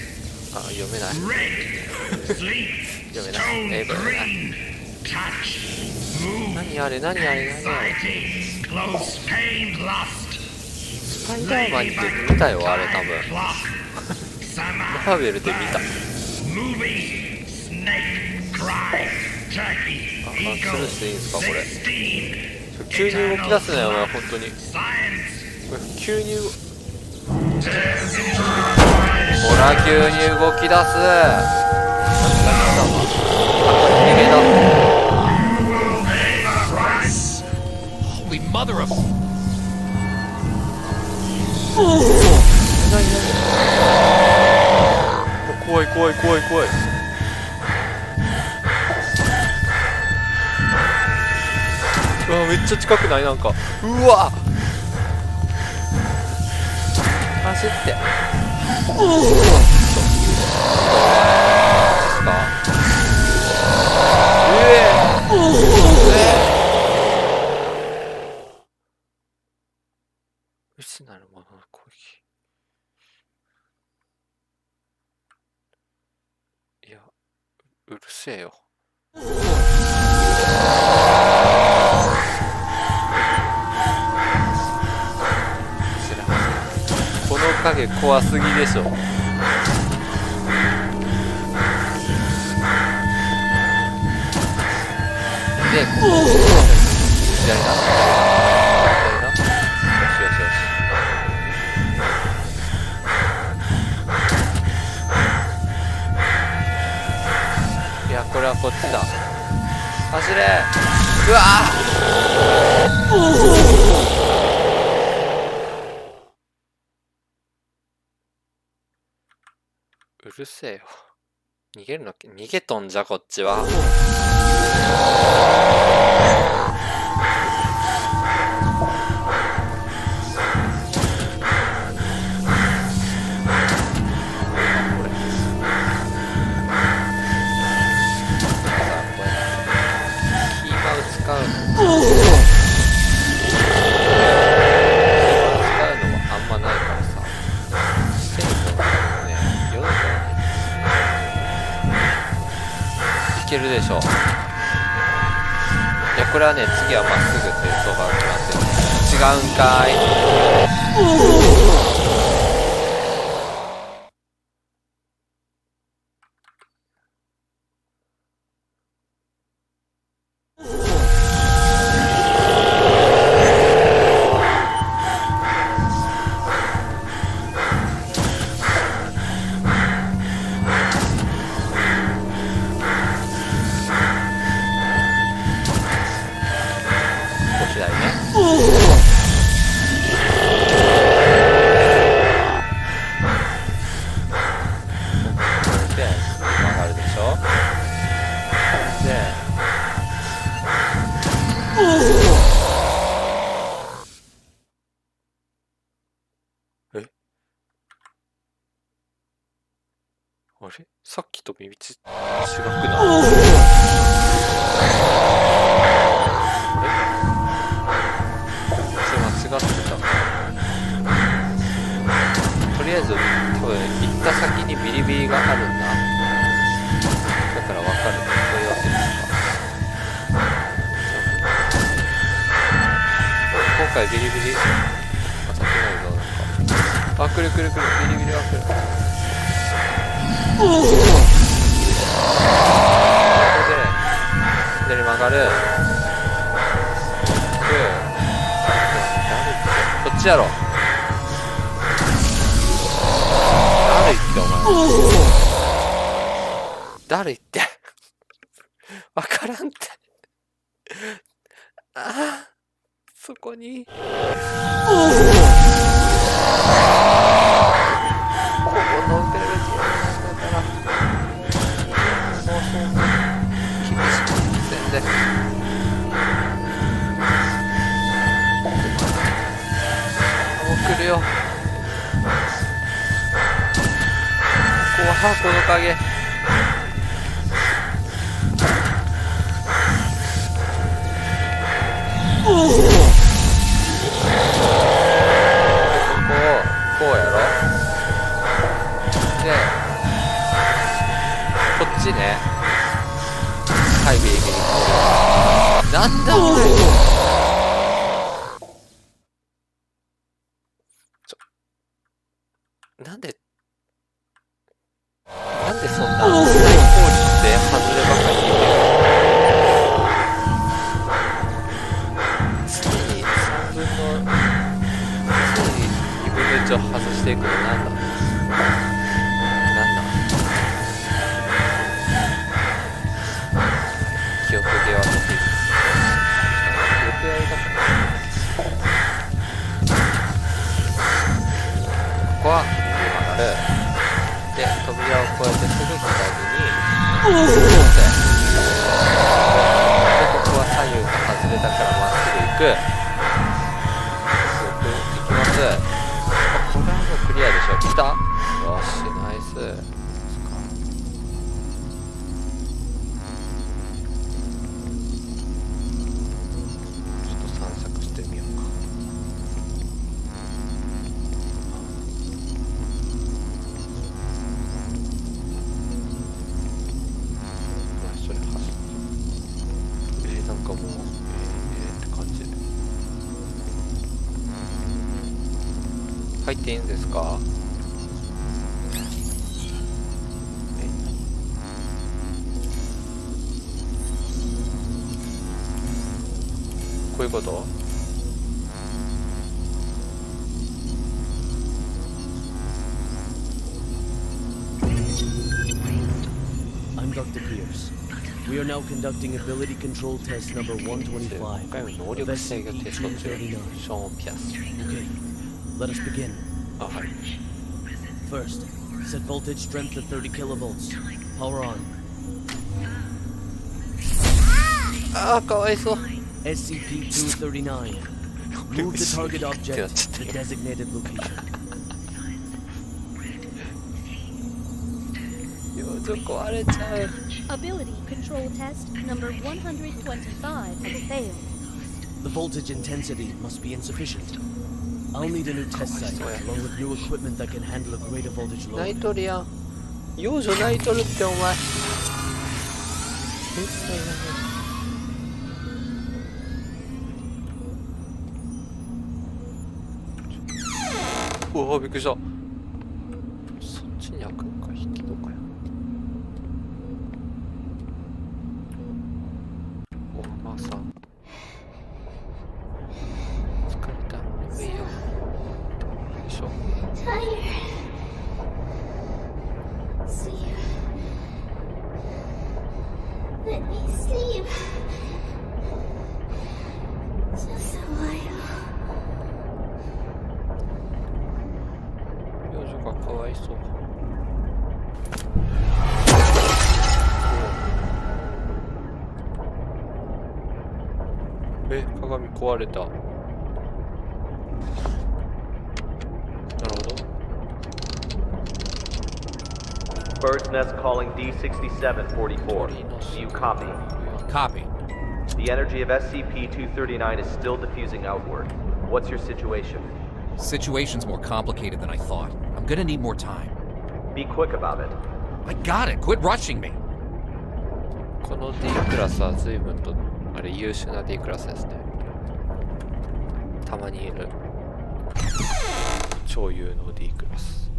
あ、読めない。 Red Sleep 読めない。 Stone 英語読めない。 Green Touch Move 何あれ何あれ何あれ。 Anxiety Close Pain Lust スパイダーマンって見たよあれ多分。マーベルで見た。Movie Snake Cry Turkey あ、スルー Eagle していいんですかこれ。 16急に動き出すねお前本当に。これ急にほら急に動き出す。逃げだ。 Holy mother of... 怖い怖い怖い怖い。うわめっちゃ近くないなんか。うわ走って。内なるものの攻撃。いや、うるせえよ。この影怖すぎでしょ。で、左な。左な。よしよしよし。いや、これはこっちだ。走れ。うわうるせえよ。逃げるの、逃げとんじゃこっちは。いけるでしょう。いやこれはね次はまっすぐっていう相場が決まってる。違うんかーい。あれさっきと道違くない？間違ってた。とりあえず多分行った先にビリビリがあるんだ。だから分かる。そういうわけですか。今回ビリビリ当たってないぞ。なんかあ、来る来る来る。ビリビリは来る。ここで左曲がる。こっちやろ。だるいってお前。誰言ってわからんってああそこにここのベルトだからもうそう厳しく全然もう来るよここはこの影こうやろでこっちねはいビリビリなんだこれなんでそんな最高率で外ればかりいける常に3分の常に2分の1を外していくのなんだ記憶ゲーは得意です記憶やりたくないここは曲がるで扉を越えてすぐ左にでここは左右が外れたからまっすぐ行く行きますこれはもうクリアでしょ来たよしナイスちょっと散策してみようかなんかもうって感じで入っていいんですかこういうことI'm Dr. Pierce. We are now conducting ability control test number 125 能力制御テスト中ショーン・ピアス Okay, let us begin. あ、はい First, set voltage strength to 30 kilovolts. Power on. あーかわいそう SCP-239. Move the target object to designated location. 幼女壊れちゃう Ability control test number 125 has failed. The voltage intensity must be insufficient. I'll need a new test site along with new equipment that can handle a greater voltage 泣い load. とるやん幼女泣いとるってお前うわびっくりしたそっちに開くんか引き戸かよお馬さん疲れた眠いよよいしょ Tired. Sleep. Let me sleep. Just a while. 幼女がかわいそう鏡壊れたなるほど Bird's Nest calling D6744. Do you copy? Copy. The energy of SCP-239 is still diffusing outward. What's your situation? Situation's more complicated than I thought. I'm gonna need more time. Be quick about it. I got it. Quit rushing me. この D クラスは随分とあれ優秀な D クラスですねたまにいる超有能 D クラス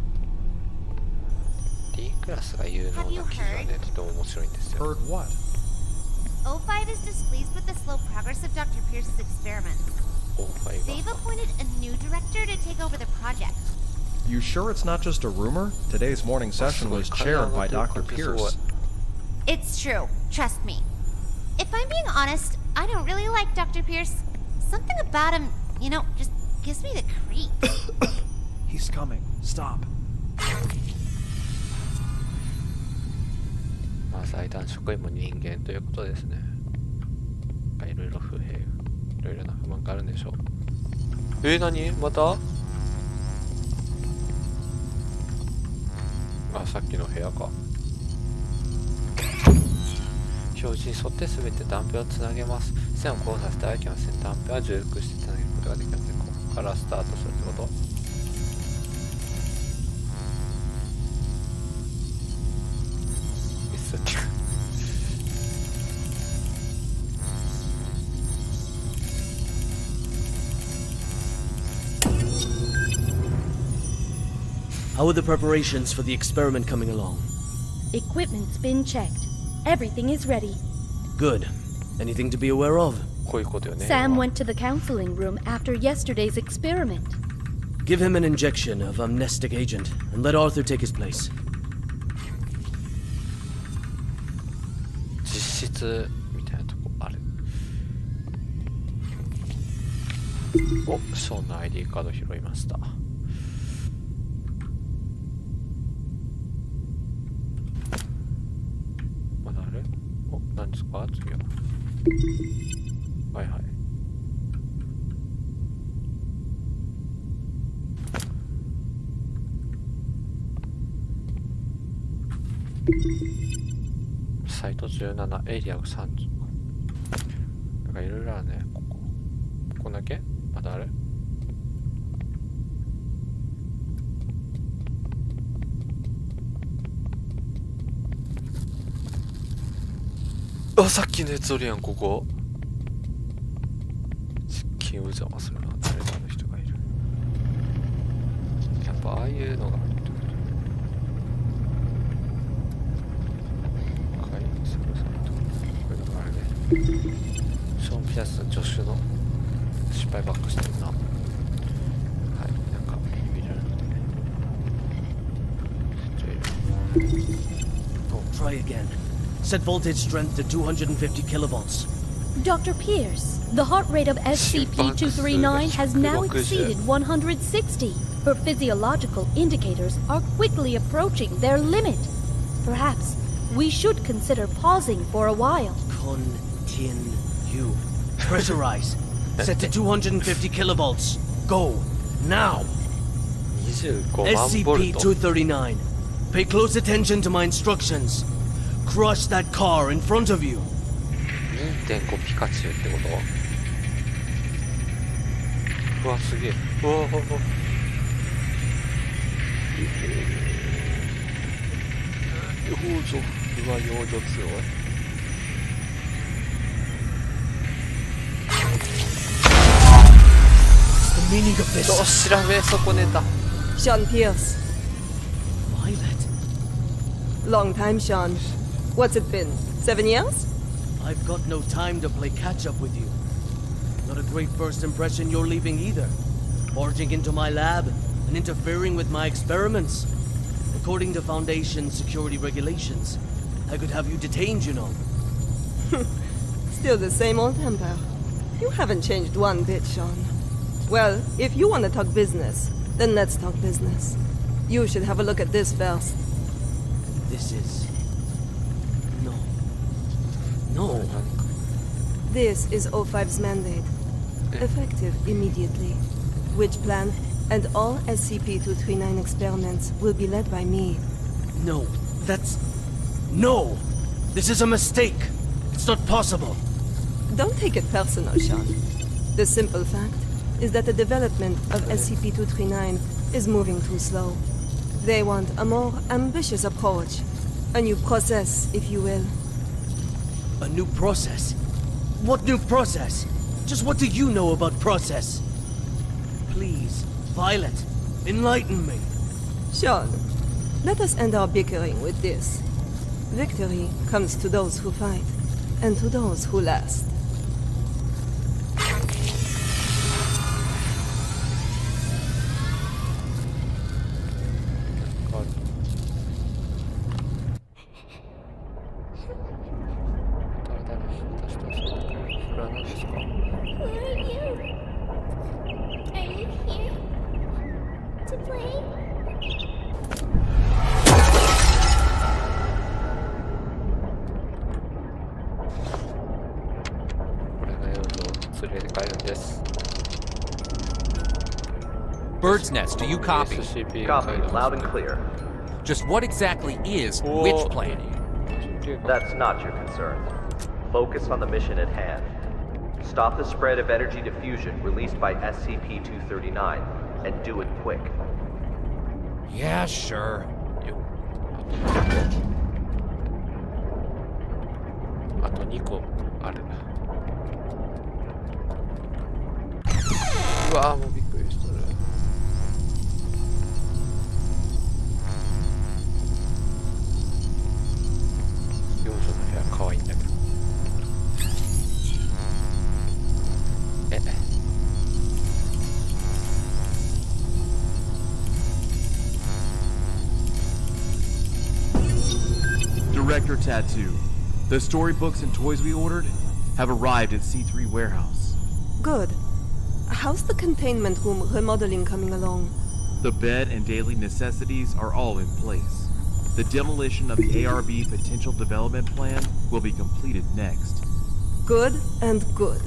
D クラスが有能な記事はねとても面白いんですよ Heard what? O5 is displeased with the slow progress of Dr. Pierce's experiment. They've appointed a new director to take over the project. You sure it's not just a rumor? Today's morning session was chaired by Dr. Pierce. It's true. Trust me. If I'm being honest, I don't really like Dr. Pierce. Something about him, just gives me the creeps. He's coming. Stop. まあ財団職員も人間ということですね。いろいろ不平、いろいろな不満があるんでしょう。何また？あ、さっきの部屋か。表示に沿って全て断片をつなげます。線を交差してはいけません。断片は重複してつなげることができません。ここからスタートするってこと？さっきHow are the preparations for the experiment coming along? Equipment's been checked. Everything is ready. Good. Anything to be aware of? こういうことよね。 Sam went to the counseling room after yesterday's experiment. Give him an injection of amnestic agent and let Arthur take his place. 実質みたいなとこある。お、ショーンの ID カード拾いました。まだある？お、何ですか次は。はいはい。サイト17、エリアが30。なんかいろいろあるね、ここ。ここだけ？まだある？あ、さっきのやつおるやん、ここ。実験を邪魔するな、誰かの人がいる。やっぱああいうのがあるってこと。これだからあれね。ショーン・ピアスの助手の失敗ばっかしてるな。はい、なんか見られるのでね。Try again. Set voltage strength to 250 kilovolts. Dr. Pierce, the heart rate of SCP-239 has now exceeded 160. Her physiological indicators are quickly approaching their limit. Perhaps we should consider pausing for a while. Continue. Pressurize. Set to 250 kilovolts. Go. Now. 25万ボルト。 SCP-239. Pay close attention to my instructions. Crush that car in front of you. 2.5 ピカチュウってこと？うわ、すげえ。うわうわうわ。幼女。うわ、幼女強い。The meaning of this. どう知らめ損ねた。Sean Pierce. Violet. Long time, Sean. What's it been? 7 years? I've got no time to play catch up with you. Not a great first impression you're leaving either. Barging into my lab and interfering with my experiments. According to Foundation security regulations, I could have you detained, you know. Still the same old temper. You haven't changed one bit, Sean. Well, if you want to talk business, then let's talk business. You should have a look at this first. This is... No. This is O5's mandate. Effective immediately. Which plan and all SCP-239 experiments will be led by me. No, that's... No! This is a mistake! It's not possible! Don't take it personal, Sean. The simple fact is that the development of SCP-239 is moving too slow. They want a more ambitious approach. A new process, if you will. A new process? What new process? Just what do you know about process? Please, Violet, enlighten me. Sean, let us end our bickering with this. Victory comes to those who fight, and to those who last. Bird's Nest, do you copy? SCP Copy, loud and clear. Just what exactly is which plan? That's not your concern. Focus on the mission at hand. Stop the spread of energy diffusion released by SCP-239, and do it quick. Yeah, sure. あと2個ある。うわー、もうびっくりしとる。幼女の部屋可愛いんだけど。Director Tattoo. The storybooks and toys we ordered have arrived at C3 Warehouse. Good. How's the containment room remodeling coming along? The bed and daily necessities are all in place. The demolition of the ARB potential development plan will be completed next. Good and good.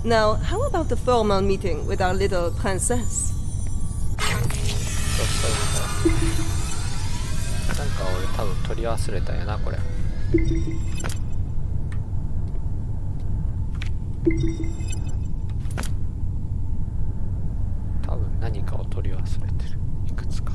Now, how about the formal meeting with our little princess? なんか俺多分取り忘れたんやなこれ。多分何かを取り忘れてる。いくつか。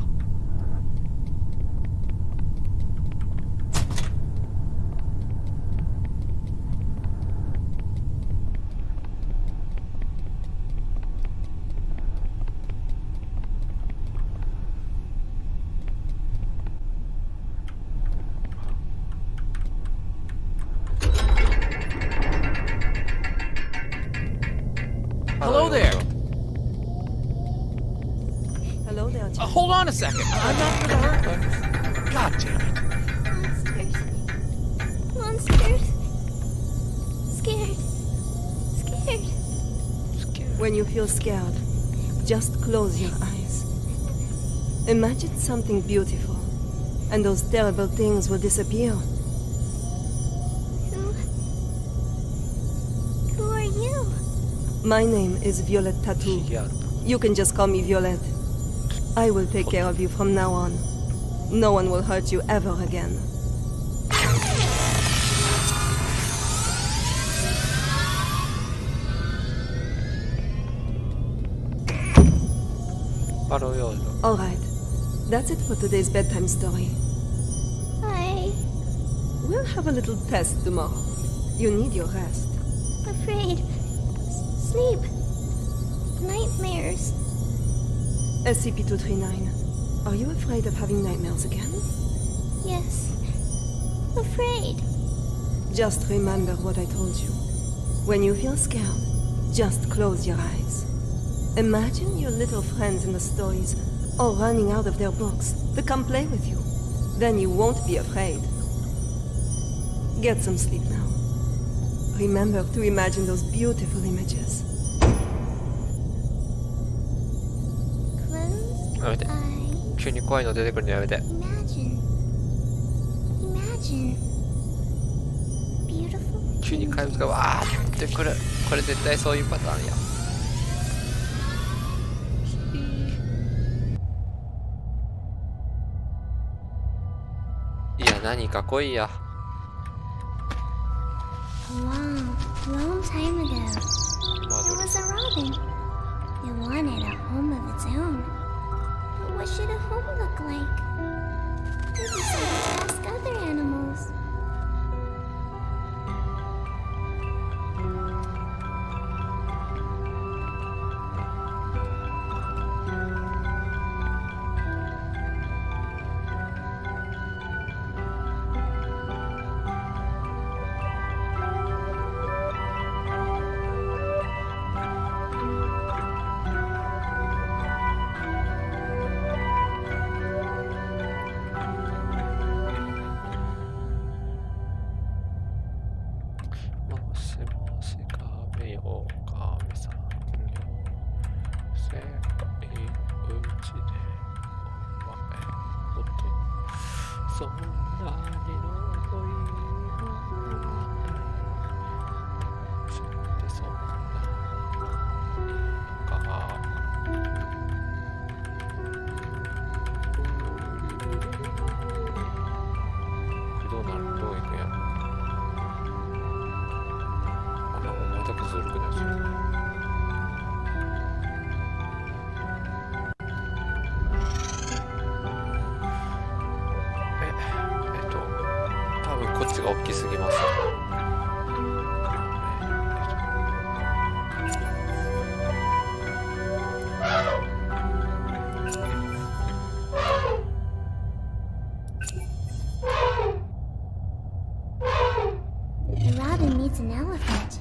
Hello there. Hello there, Jack. Hold on a second. I'm not gonna hurt them. God damn it. Monsters. Scared. When you feel scared, just close your eyes. Imagine something beautiful, and those terrible things will disappear. Who are you? My name is Violet Tattoo. You can just call me Violet. I will take care of you from now on. No one will hurt you ever again. All right. That's it for today's bedtime story. Hi. We'll have a little test tomorrow. You need your rest. Afraid. Sleep. Nightmares. SCP-239, are you afraid of having nightmares again? Yes. Afraid. Just remember what I told you. When you feel scared, just close your eyes. Imagine your little friends in the stories all running out of their books to come play with you. Then you won't be afraid. Get some sleep now. Remember to imagine those beautiful images. Close やめて。急に怖いの出てくるのやめて。Imagine. Beautiful. 急に怪物がわーってくる。これ絶対そういうパターンや。いや、何か来いや。A long time ago, there was a robin. It wanted a home of its own. But what should a home look like? It decided to ask other animals. どうなる？どういくんやろ。あ、なんかお前だけずるくないそれ。多分こっちが大きすぎます。The robin needs an elephant.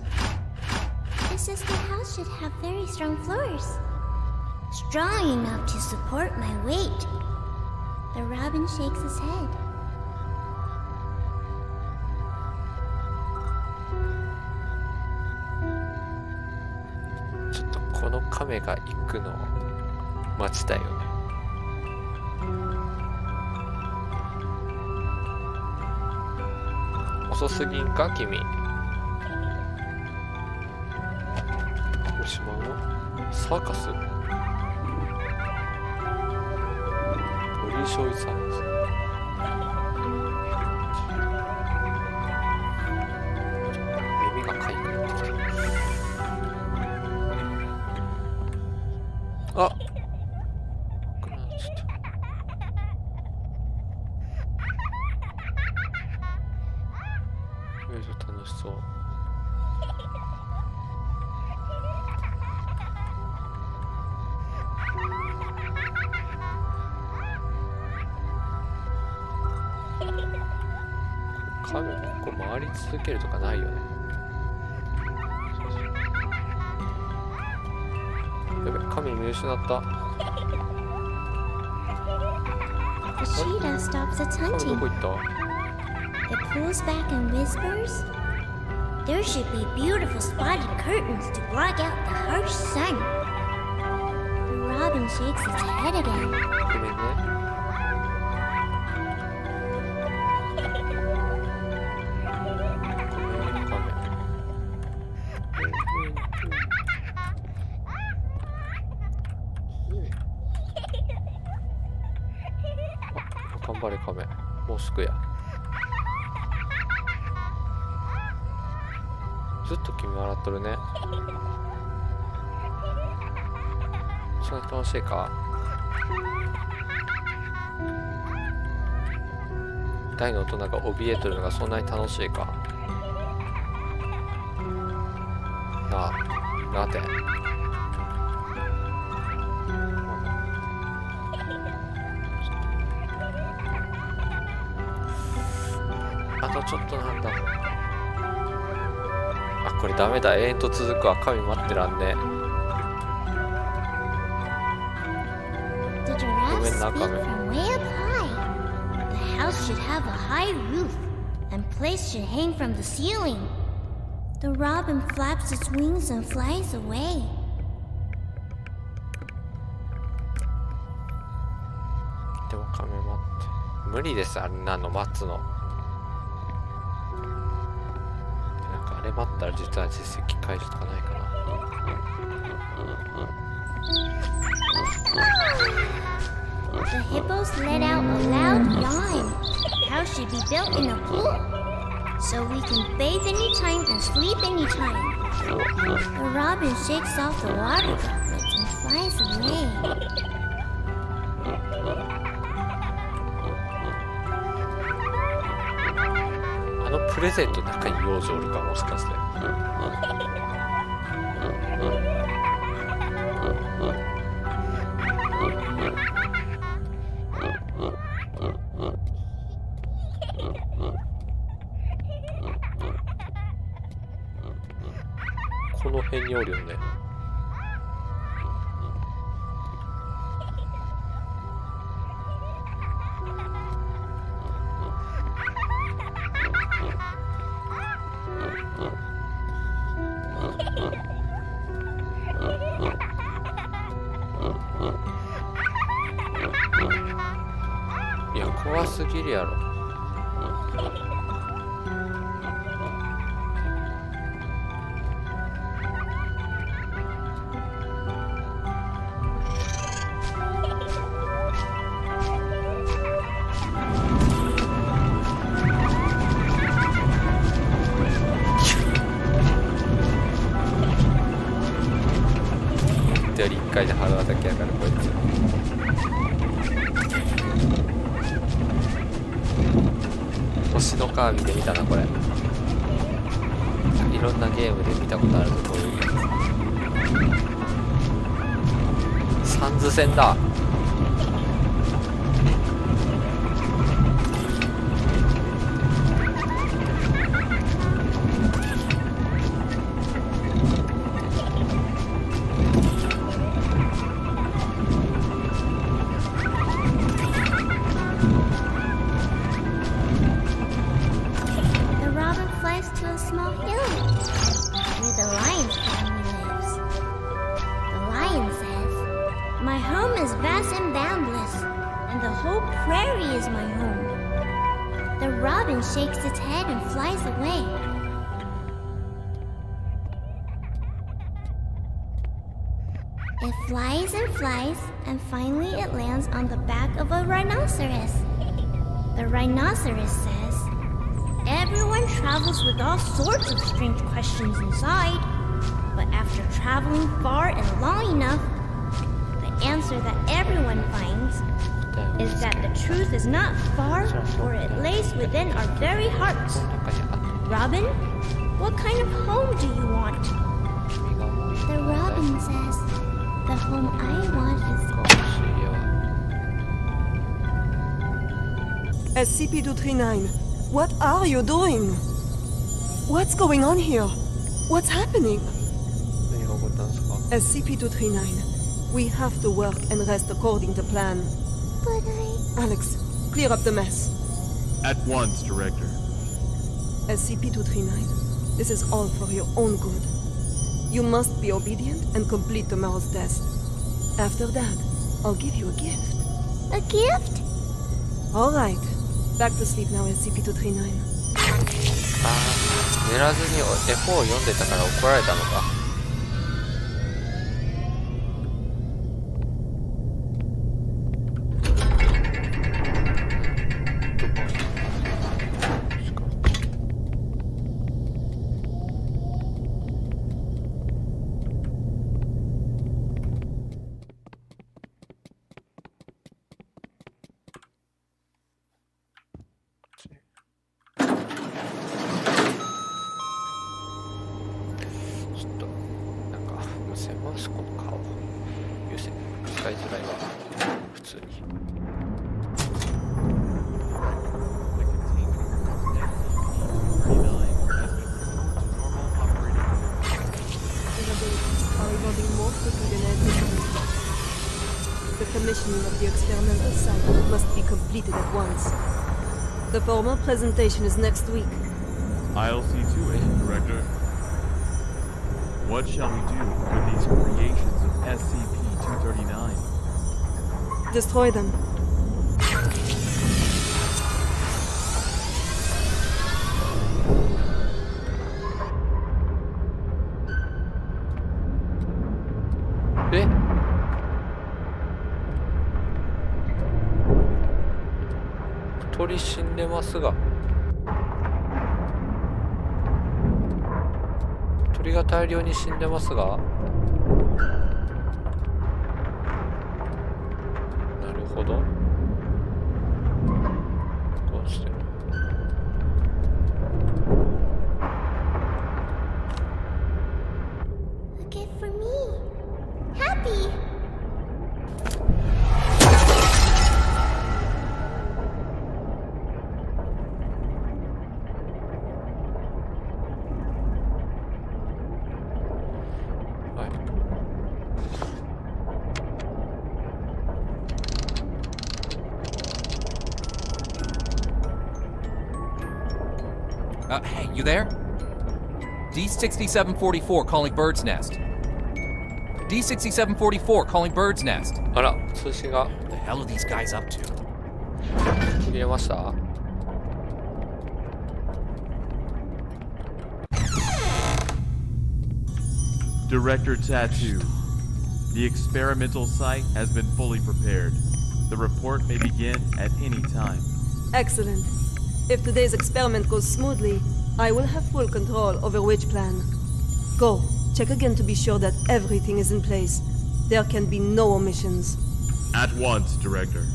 The sister house should have very strong floors. Strong enough to support my weight. The robin shakes his head. ちょっとこの亀が行くのを待ちたいよね。遅すぎんか君。これしまうのサーカス？ボリー醤油サーカス。耳がかゆくなってきた。あっ、これちょっと。よいしょ、楽しそう。ここ回り続けるとかないよね。やべ、神見失った。 The cheetah stops its 神ど hunting. こ行った？ It pulls back and whispers. There should be beautiful spotted curtains to block out the harsh sun. The robin shakes its head again. ごめんね。頑張れ亀、もうすぐや。ずっと君笑っとるね。そんなに楽しいか？大の大人が怯えとるのがそんなに楽しいか？なあ、なて。あとちょっとなんだ。あ、これダメだ。永遠と続くわ。神待ってらんね。 The giraffe speak from way up high. The house should have a high roof, and plates should hang from the ceiling. The robin flaps its wings and flies away. でも亀待って。無理です、あんなの待つの。なんかあれ待ったら実は実績解除とかないかな。The hippos let out a loud yawn. The house should be built in a pool, so we can bathe anytime and sleep anytime. The robin shakes off the water droplets and flies away. あのプレゼントの中に幼女おるかもしかして。この辺におるよね。いや、怖すぎるやろ。星のカービィで見たなこれ。いろんなゲームで見たことあるぞこういう。サンズ戦だ。Shakes its head and flies away. It flies and flies, and finally it lands on the back of a rhinoceros. The rhinoceros says, "Everyone travels with all sorts of strange questions inside, but after traveling far and long enough, the answer that everyone finds is that the truth is not far, for it lays within our very hearts. Robin, what kind of home do you want?" The robin says, "The home I want is..." SCP-239, what are you doing? What's going on here? What's happening? SCP-239, we have to work and rest according to plan. But Alex, clear up the mess. At once, Director. SCP-239, this is all for your own good. You must be obedient and complete tomorrow's test. After that, I'll give you a gift. A gift? All right. Back to sleep now, SCP-239. 寝らずに絵本を読んでたから怒られたのか。The formal presentation is next week. I'll see to it, Director. What shall we do with these creations of SCP-239? Destroy them. 鳥死んでますが、鳥が大量に死んでますが、なるほど。こうしてる。A gift for me. Happy. Hey, you there? D6744 calling Bird's Nest. D6744 calling Bird's Nest. あら、通信が。 What the hell are these guys up to? 途切れました。 Director Tattoo, the experimental site has been fully prepared. The report may begin at any time. Excellent. If today's experiment goes smoothly, I will have full control over which plan. Go, check again to be sure that everything is in place. There can be no omissions. At once, Director.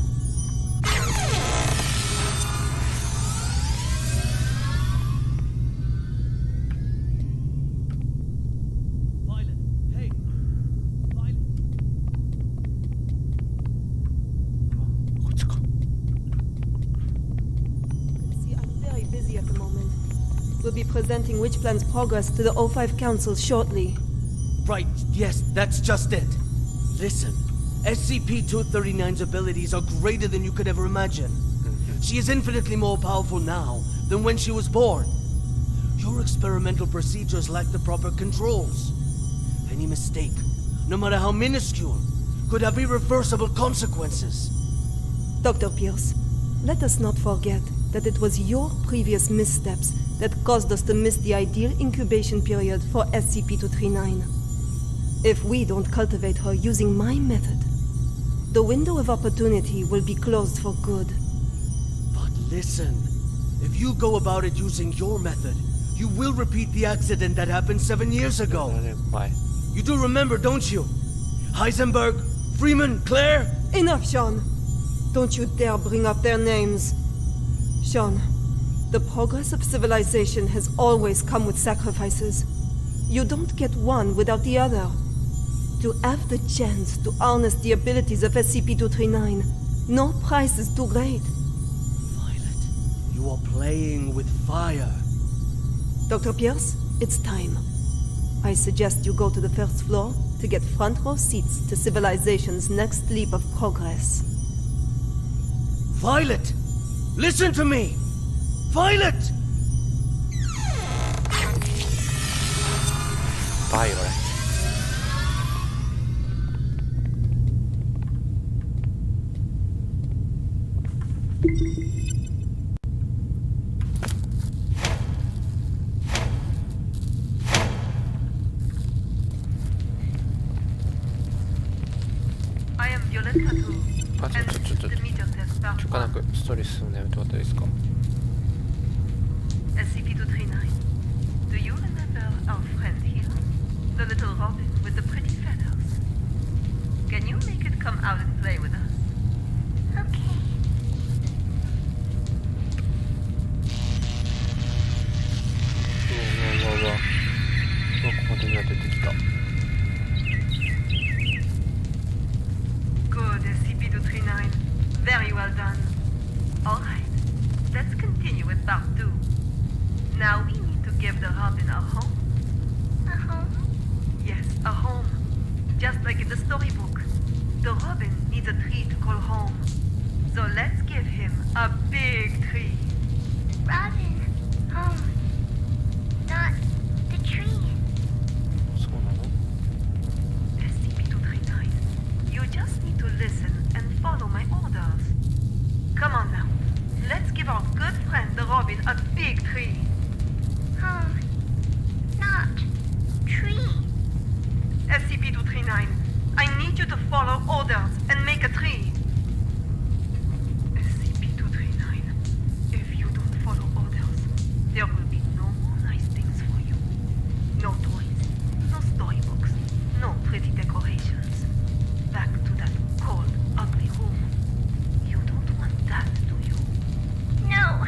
busy at the moment. We'll be presenting Witch Plan's progress to the O5 Council shortly. Right, yes, that's just it. Listen, SCP-239's abilities are greater than you could ever imagine. She is infinitely more powerful now than when she was born. Your experimental procedures lack the proper controls. Any mistake, no matter how minuscule, could have irreversible consequences. Dr. Pierce, let us not forget that it was your previous missteps that caused us to miss the ideal incubation period for SCP-239. If we don't cultivate her using my method, the window of opportunity will be closed for good. But listen, if you go about it using your method, you will repeat the accident that happened 7 years ago. You do remember, don't you? Heisenberg, Freeman, Claire? Enough, Sean. Don't you dare bring up their names. Sean, the progress of civilization has always come with sacrifices. You don't get one without the other. To have the chance to harness the abilities of SCP-239, no price is too great. Violet, you are playing with fire. Dr. Pierce, it's time. I suggest you go to the first floor to get front row seats to civilization's next leap of progress. Violet! Listen to me! Violet! Violet. I am Violet Tattoo. 許可なくストーリー進んだよってことですか？ SCP-239. Do you remember our friend here? The little robin with the pretty feathers. Can you make it come out and play with us? Okay. うわここで出てきた。 Good, SCP-239. Very well done. Alright, let's continue with part 2. Now we need to give the robin a home. A home? Yes, a home. Just like in the storybook. The robin needs a tree to call home. So let's give him a big tree. Robin, home. Not the tree. SCP-239, you just need to listen and follow my orders. Come on now. Let's give our good friend the robin a big tree. Home. Not tree. SCP-239, I need you to follow orders and make a tree. SCP-239, if you don't follow orders, there will be no more nice things for you. No toys, no storybooks, no pretty decorations. Back to that cold, ugly room. You don't want that, do you? No.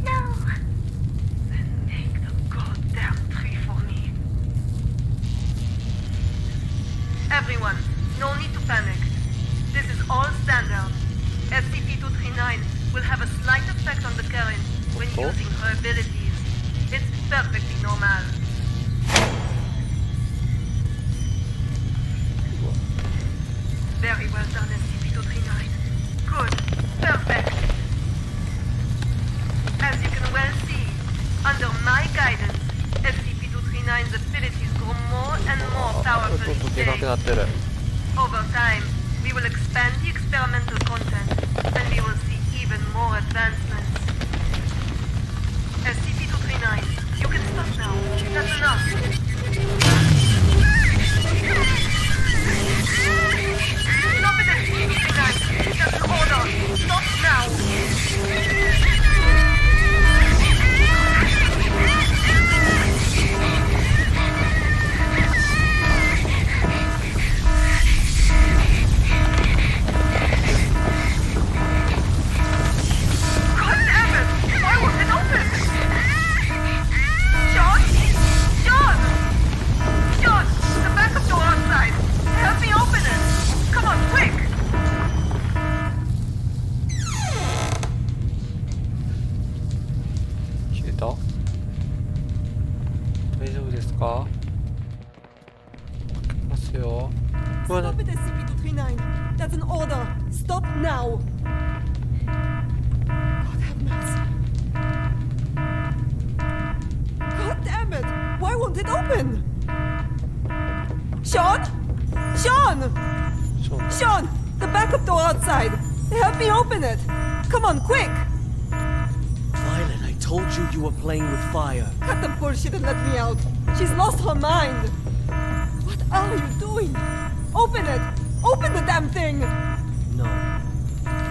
No. Then make the goddamn tree for me. Everyone, no need to panic. This is all standard. SCP-239 will have a slight effect on the current when using her abilities. It's perfectly normal. Very well done, SCP-239. Good. Perfect. As you can well see, under my guidance, SCP-239's abilities grow more and more powerful each day. Over time, we will expand the experimental content, and we will see even more advancements. SCP-239, you can stop now. That's enough. Stop it, SCP-239. That's an order. Stop now. た？大丈夫ですか？開けますよ。Stop it, SCP-239. That's an order. Stop now. God have mercy. God damn it! Why won't it open? Sean? Sean! Sean! The backup door outside. Help me open it. Come on, quick! Violet, I told you you were playing with fire. Cut the bullshit and let me out. She's lost her mind. What are you doing? Open it! Open the damn thing! No.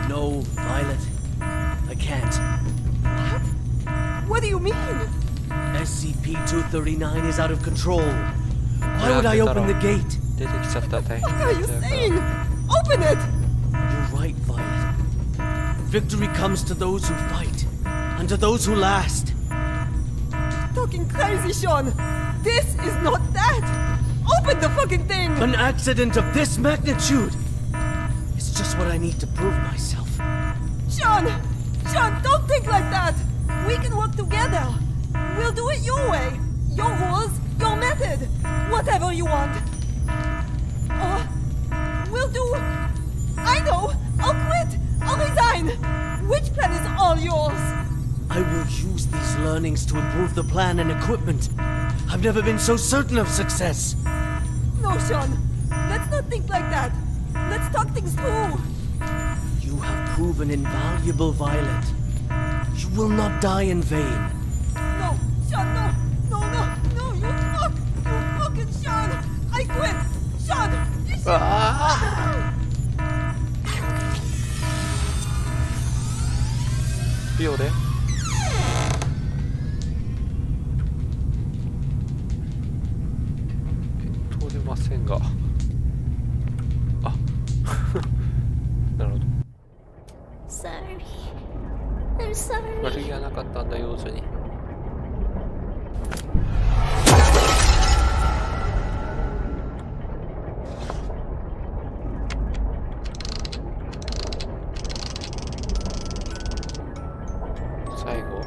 No, Violet. I can't. What? What do you mean? SCP-239 is out of control. Why would I open the gate? What are you saying? Open it! You're right, Violet. Victory comes to those who fight, and to those who last. Talking crazy, Sean! This is not that! Open the fucking thing! An accident of this magnitude! It's just what I need to prove myself. Sean! Sean, don't think like that! We can work together! We'll do it your way! Your rules, your method! Whatever you want! Or we'll do... I know! I'll quit! I'll resign! Which plan is all yours? I will use these learnings to improve the plan and equipment. I've never been so certain of success. No, Sean. Let's not think like that. Let's talk things through. You have proven invaluable, Violet. You will not die in vain. No, Sean, no. No, no, no, you fuck. You fucking Sean. I quit. Sean. Feel it? Sorry. I'm sorry. 悪気はなかったんだ、幼女に。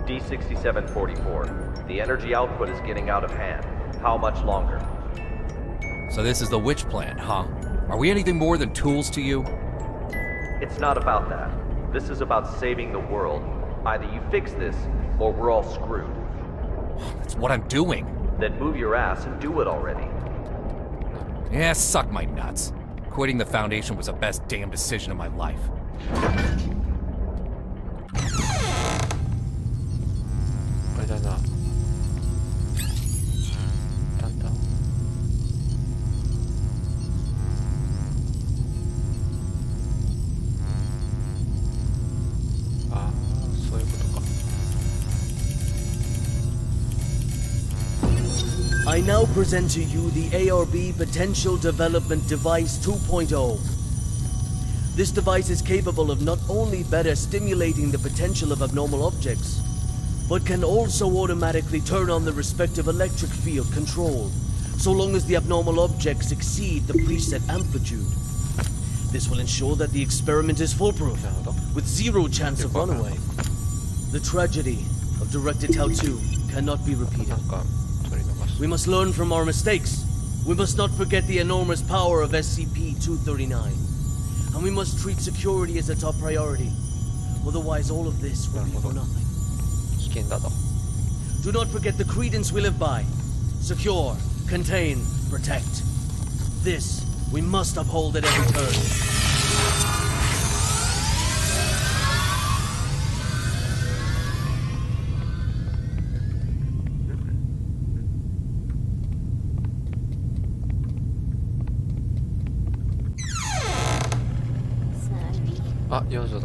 D6744. The energy output is getting out of hand. How much longer? So this is the witch plan, huh? Are we anything more than tools to you? It's not about that. This is about saving the world. Either you fix this, or we're all screwed. That's what I'm doing. Then move your ass and do it already. Yeah, suck my nuts. Quitting the Foundation was the best damn decision of my life. あれだな。だんだん。ああ、そういうことか。I now present to you the ARB Potential Development Device 2.0. This device is capable of not only better stimulating the potential of abnormal objects, but can also automatically turn on the respective electric field control, so long as the abnormal objects exceed the preset amplitude. This will ensure that the experiment is foolproof, with zero chance of runaway. The tragedy of Director Tau 2 cannot be repeated. We must learn from our mistakes. We must not forget the enormous power of SCP-239. And we must treat security as a top priority. Otherwise, all of this will be for nothing. Do not forget the credence we live by. Secure, contain, protect. This we must uphold at every turn.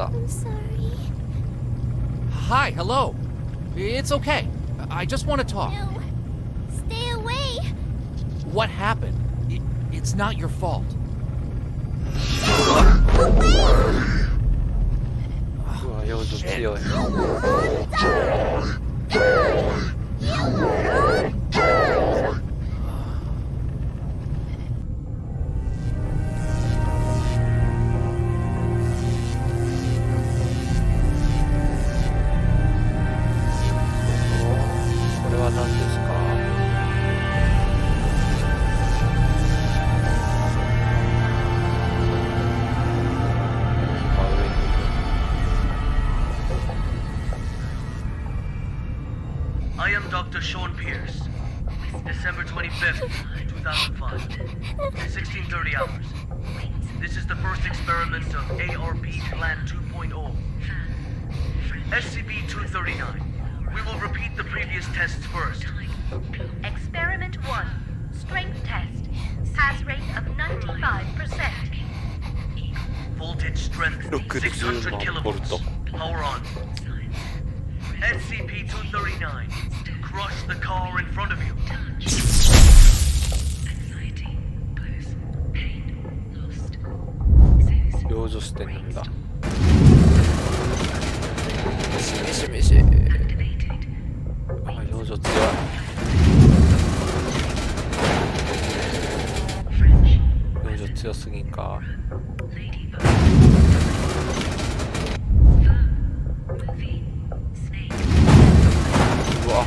I'm sorry. Hi, hello. It's okay. I just want to talk. No. Stay away. What happened? It's not your fault. Dr. Sean Pierce. December 25th, 2005. 1630 hours. This is the first experiment of ARP Plan 2.0. SCP-239. We will repeat the previous tests first. Experiment 1. Strength test. Pass rate of 95%. Voltage strength 600 kilovolts. Power on. SCP-239. Crush the car in front of you. 養生してんんだ。飯飯飯。あ、養生強い。養生強すぎんか。うわ。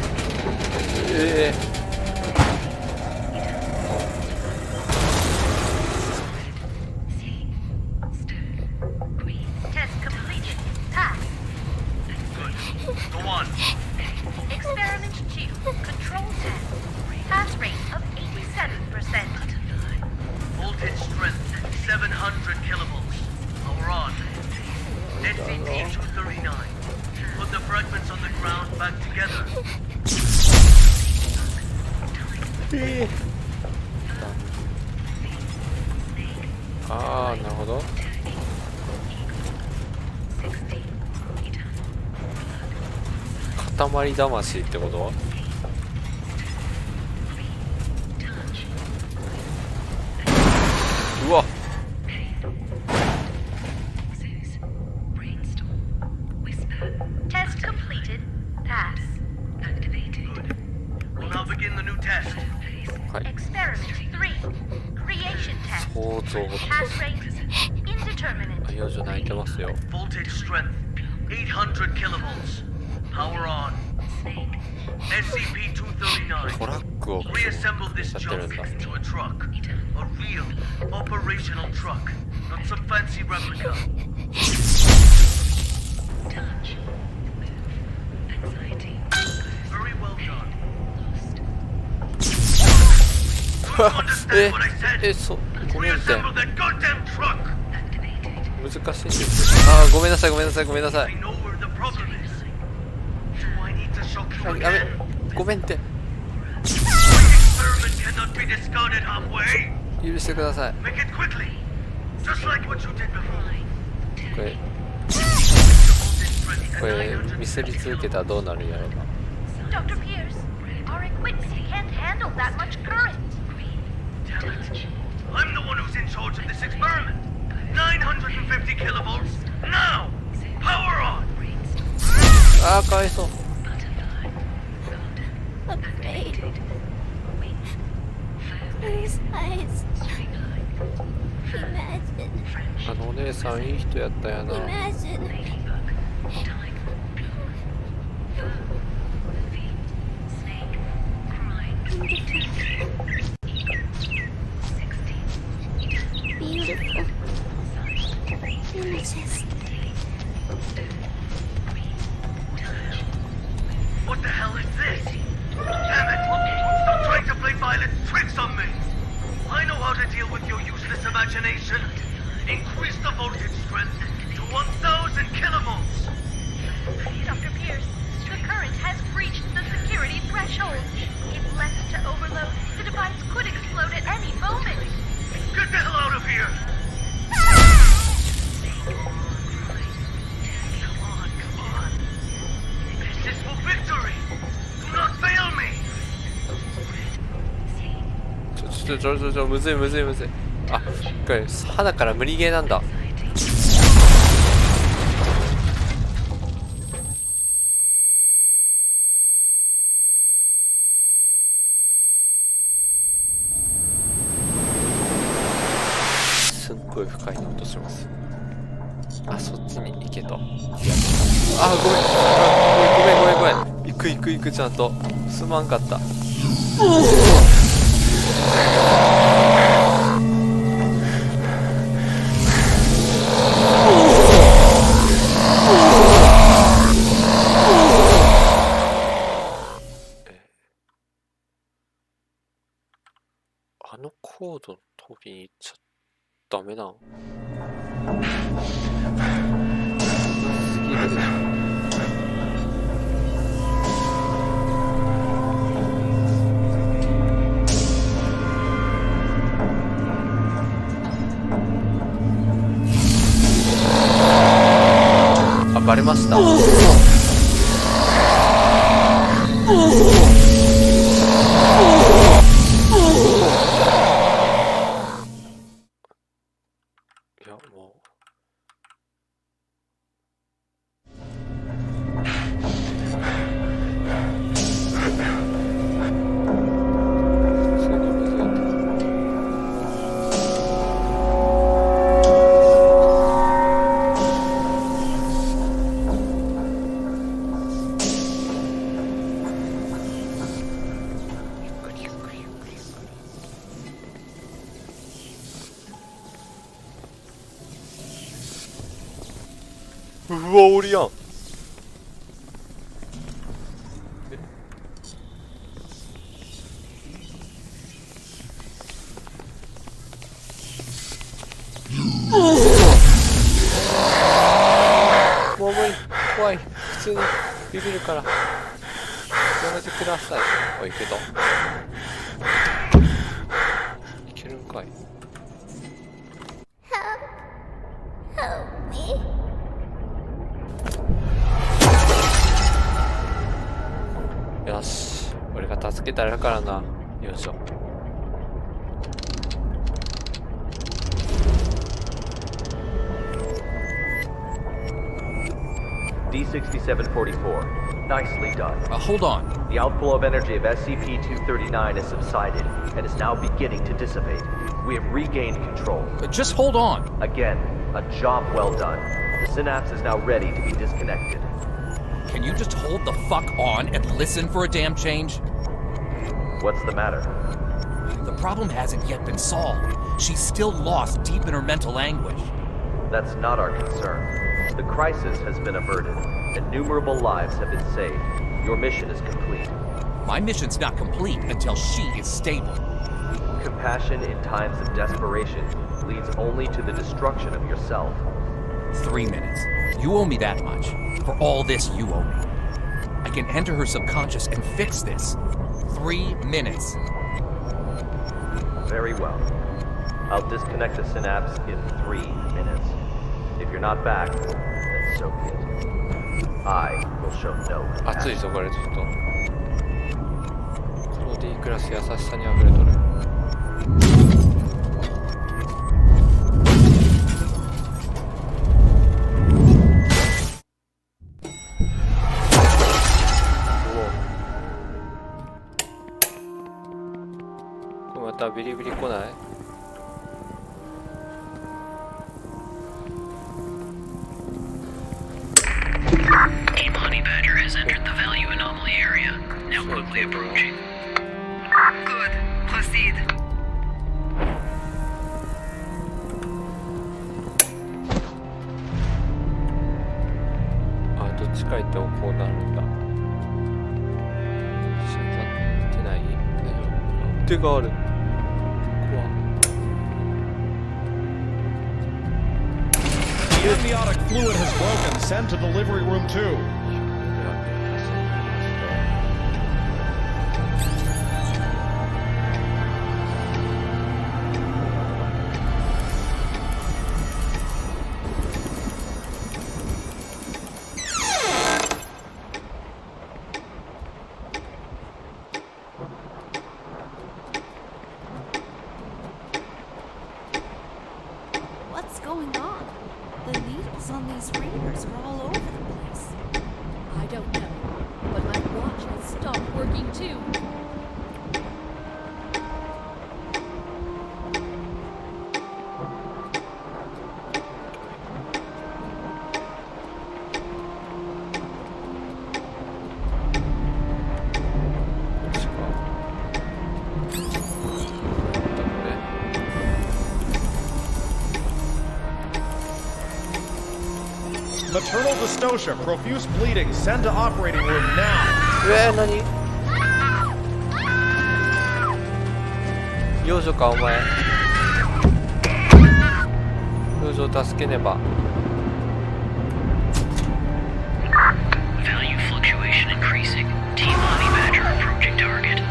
Test completed. Pass. Good. Go on. Experiment 2. Control test. Pass rate of 87%. Voltage strength 700 kilovolts. Power on. SCP-239. Put the fragments on the ground back together. ああ、なるほど。塊魂ってこと？うわ。Test completed. Pass. We'll now begin the new test. Experiment 3. Creation test. 想像。 Pass rate indeterminate. 養生泣いてますよ。 Voltage strength 800 kilovolts. Power on. SCP-239. トラックを Reassemble this やってるん junk だ。 into a truck. A real, operational truck. Not some fancy replica. Very well done. そう、ごめんって。 Reassemble that goddamn truck. 難しいんですよ。あー、ごめんなさい、ごめんなさい、ごめんなさい。 I know where the problem is. Do I need to shock you やめ、 again? ごめんって。 Experiment cannot be discarded halfway. 許してください。 Make it quickly. Just like what you did before. これミスり続けたらどうなるんやろうな。 Dr. Pierce, our equipment can't handle that much current. Damn it. I'm the one who's in charge of this experiment. 950 kilovolts. Now! Power on! あー、かわいそう。 Afraid. Close eyes. Imagine. あのお姉さんいい人やったやな。 Imagine. Beautiful. Images. What the hell is this? Damn it! Stop trying to play violent tricks on me! I know how to deal with your useless imagination. Increase the voltage strength to 1000 kilovolts. Dr. Pierce, the current has breached the security threshold. If left to overload, the device could explode at any moment. Get the hell out of here! Come on. This is for victory! Do not fail me! むずいむずいむずい。あ、これ肌から無理ゲーなんだ。すっごい深いの音します。あ、そっちに行けと。あ、ごめんごめんごめんごめん。行く行く行く、ちゃんと。すまんかった。コードの飛びに行っちゃダメなの。すぎるでしょ。あ、バレました。いや、もう。うわ、おりやん。もう無理、怖い。普通にビビるからやめてください。おいけどいけるんかい。よし、俺が助けてあげるからな。よいしょ。D6744. Nicely done. Hold on. The outflow of energy of SCP-239 has subsided and is now beginning to dissipate. We have regained control. Just hold on. Again, a job well done. The synapse is now ready to be disconnected. Can you just hold the fuck on and listen for a damn change? What's the matter? The problem hasn't yet been solved. She's still lost deep in her mental anguish. That's not our concern. The crisis has been averted. Innumerable lives have been saved. Your mission is complete. My mission's not complete until she is stable. Compassion in times of desperation leads only to the destruction of yourself. 3 minutes. You owe me that much. For all this you owe me. I can enter her subconscious and fix this. 3 minutes. Very well. I'll disconnect the synapse in 3 minutes. If you're not back, then so be it. I will show no compassion. 熱いぞこれちょっと。この D クラス優しさにあふれとる。これまたビリビリ来ない？Team Honey Badger has entered the value anomaly area. Now quickly approaching. Good. Proceed. Ah, どっちか行ってもこうなるんだ。死んじゃってない？大丈夫？手がある。怖っ。The amniotic fluid has broken. Send to delivery room 2. What's going on? The needles on these readers are all over the place. I don't know, but my watch has stopped working too. Maternal dystocia, profuse bleeding. Send to operating room now. 何？幼女かお前。幼女を助けねば。Value fluctuation increasing. Team Honey Badger approaching target.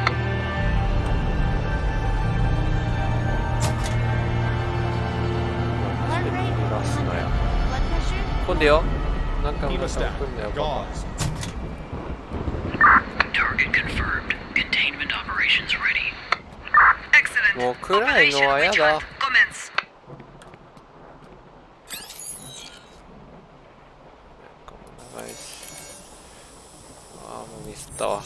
逃がすなよ。今度よ。なんか来んなよ。Target confirmed. Containment operations ready. もう暗いのはやだ。長いし。ああ、もうミスったわ。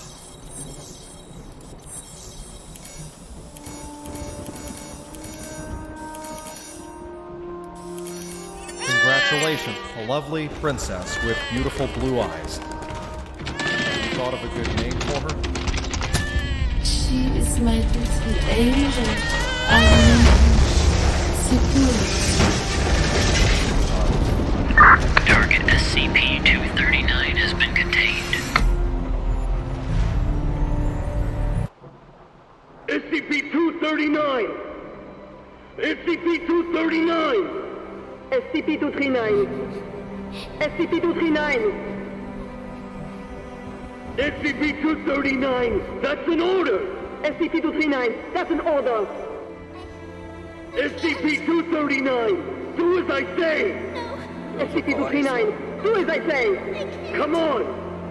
Congratulations, a lovely princess with beautiful blue eyes. You thought of a good name for her? She is my little angel. Target SCP-239 has been contained. SCP-239! SCP-239! SCP-239! SCP-239! SCP-239! That's an order! SCP-239! That's an order! SCP-239! Do as I say! No! SCP-239! Do as I say! Come on!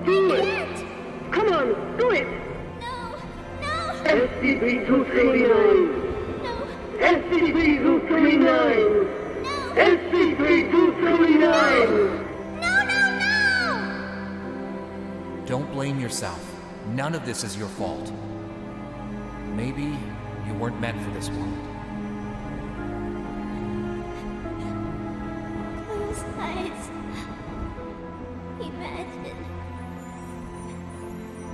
Do it! Come on! Do it! No! No! SCP-239! SCP-239! SCP-239! Don't blame yourself. None of this is your fault. Maybe you weren't meant for this world. Those eyes.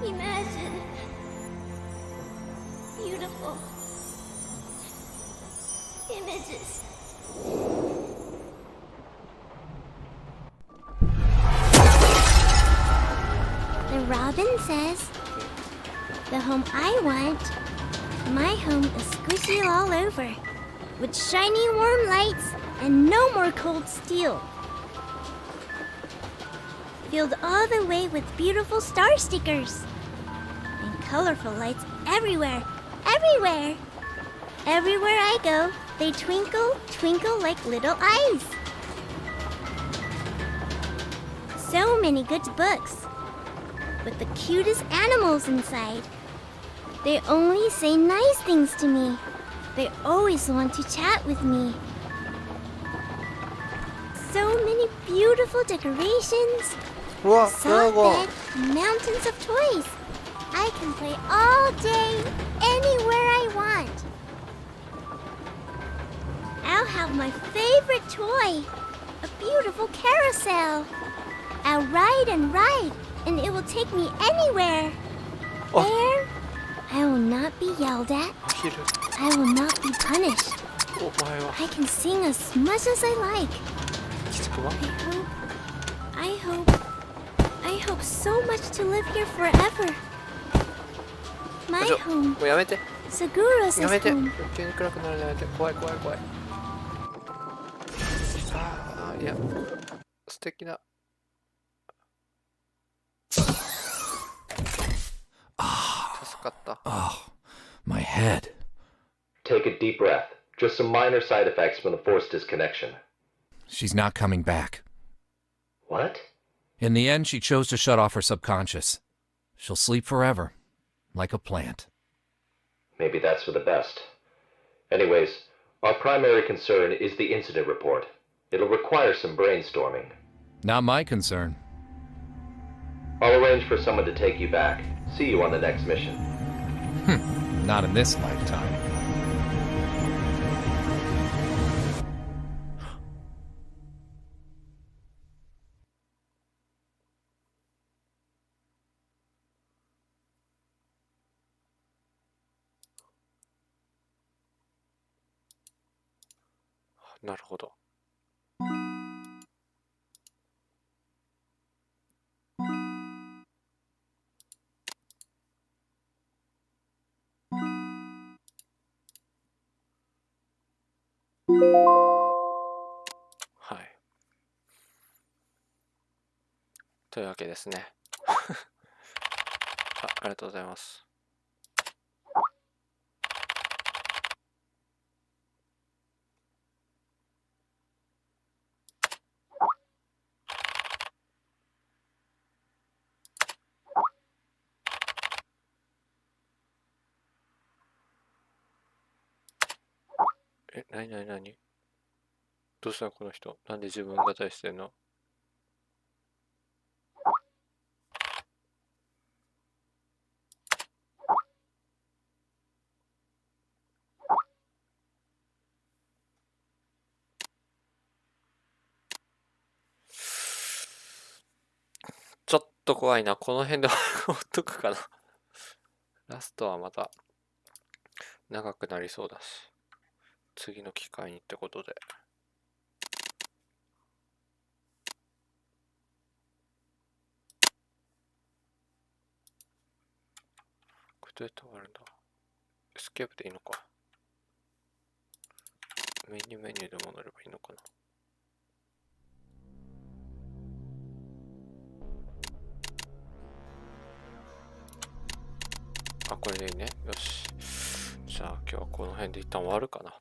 Imagine. Beautiful images. The robin says, the home I want, my home is squishy all over, with shiny warm lights and no more cold steel. Filled all the way with beautiful star stickers, and colorful lights everywhere, everywhere. Everywhere I go, they twinkle, twinkle like little eyes. So many good books, with the cutest animals inside. They only say nice things to me. They always want to chat with me. So many beautiful decorations. Soft bed, mountains of toys. I can play all day, anywhere I want. I'll have my favorite toy, a beautiful carousel. I'll ride and ride, and it will take me anywhere. There, I will not be yelled at. I will not be punished. I can sing as much as I like. I hope so much to live here forever. My home. もうやめて。 Segura's やめて。 home. 急に暗くなるのやめて。怖い怖い怖い。ああ、いや。素敵な。助かった。Oh, my head. Take a deep breath. Just some minor side effects from the forced disconnection. She's not coming back. What? In the end, she chose to shut off her subconscious. She'll sleep forever, like a plant. Maybe that's for the best. Anyways, our primary concern is the incident report. It'll require some brainstorming. Not my concern. I'll arrange for someone to take you back. See you on the next mission. Not in this lifetime. Ah, なるほど。はい。というわけですね。ありがとうございます。なにどうしたのこの人。なんで自分語りしてんの？ちょっと怖いな。この辺でほっとくかな。ラストはまた長くなりそうだし。次の機会にってことで。これどうやって終わるんだ？エスケープでいいのか。メニューで戻ればいいのかな。あ、これでいいね。よし。じゃあ今日はこの辺で一旦終わるかな。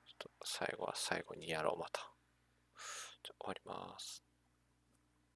ちょっと最後は最後にやろう、また。じゃあ終わります。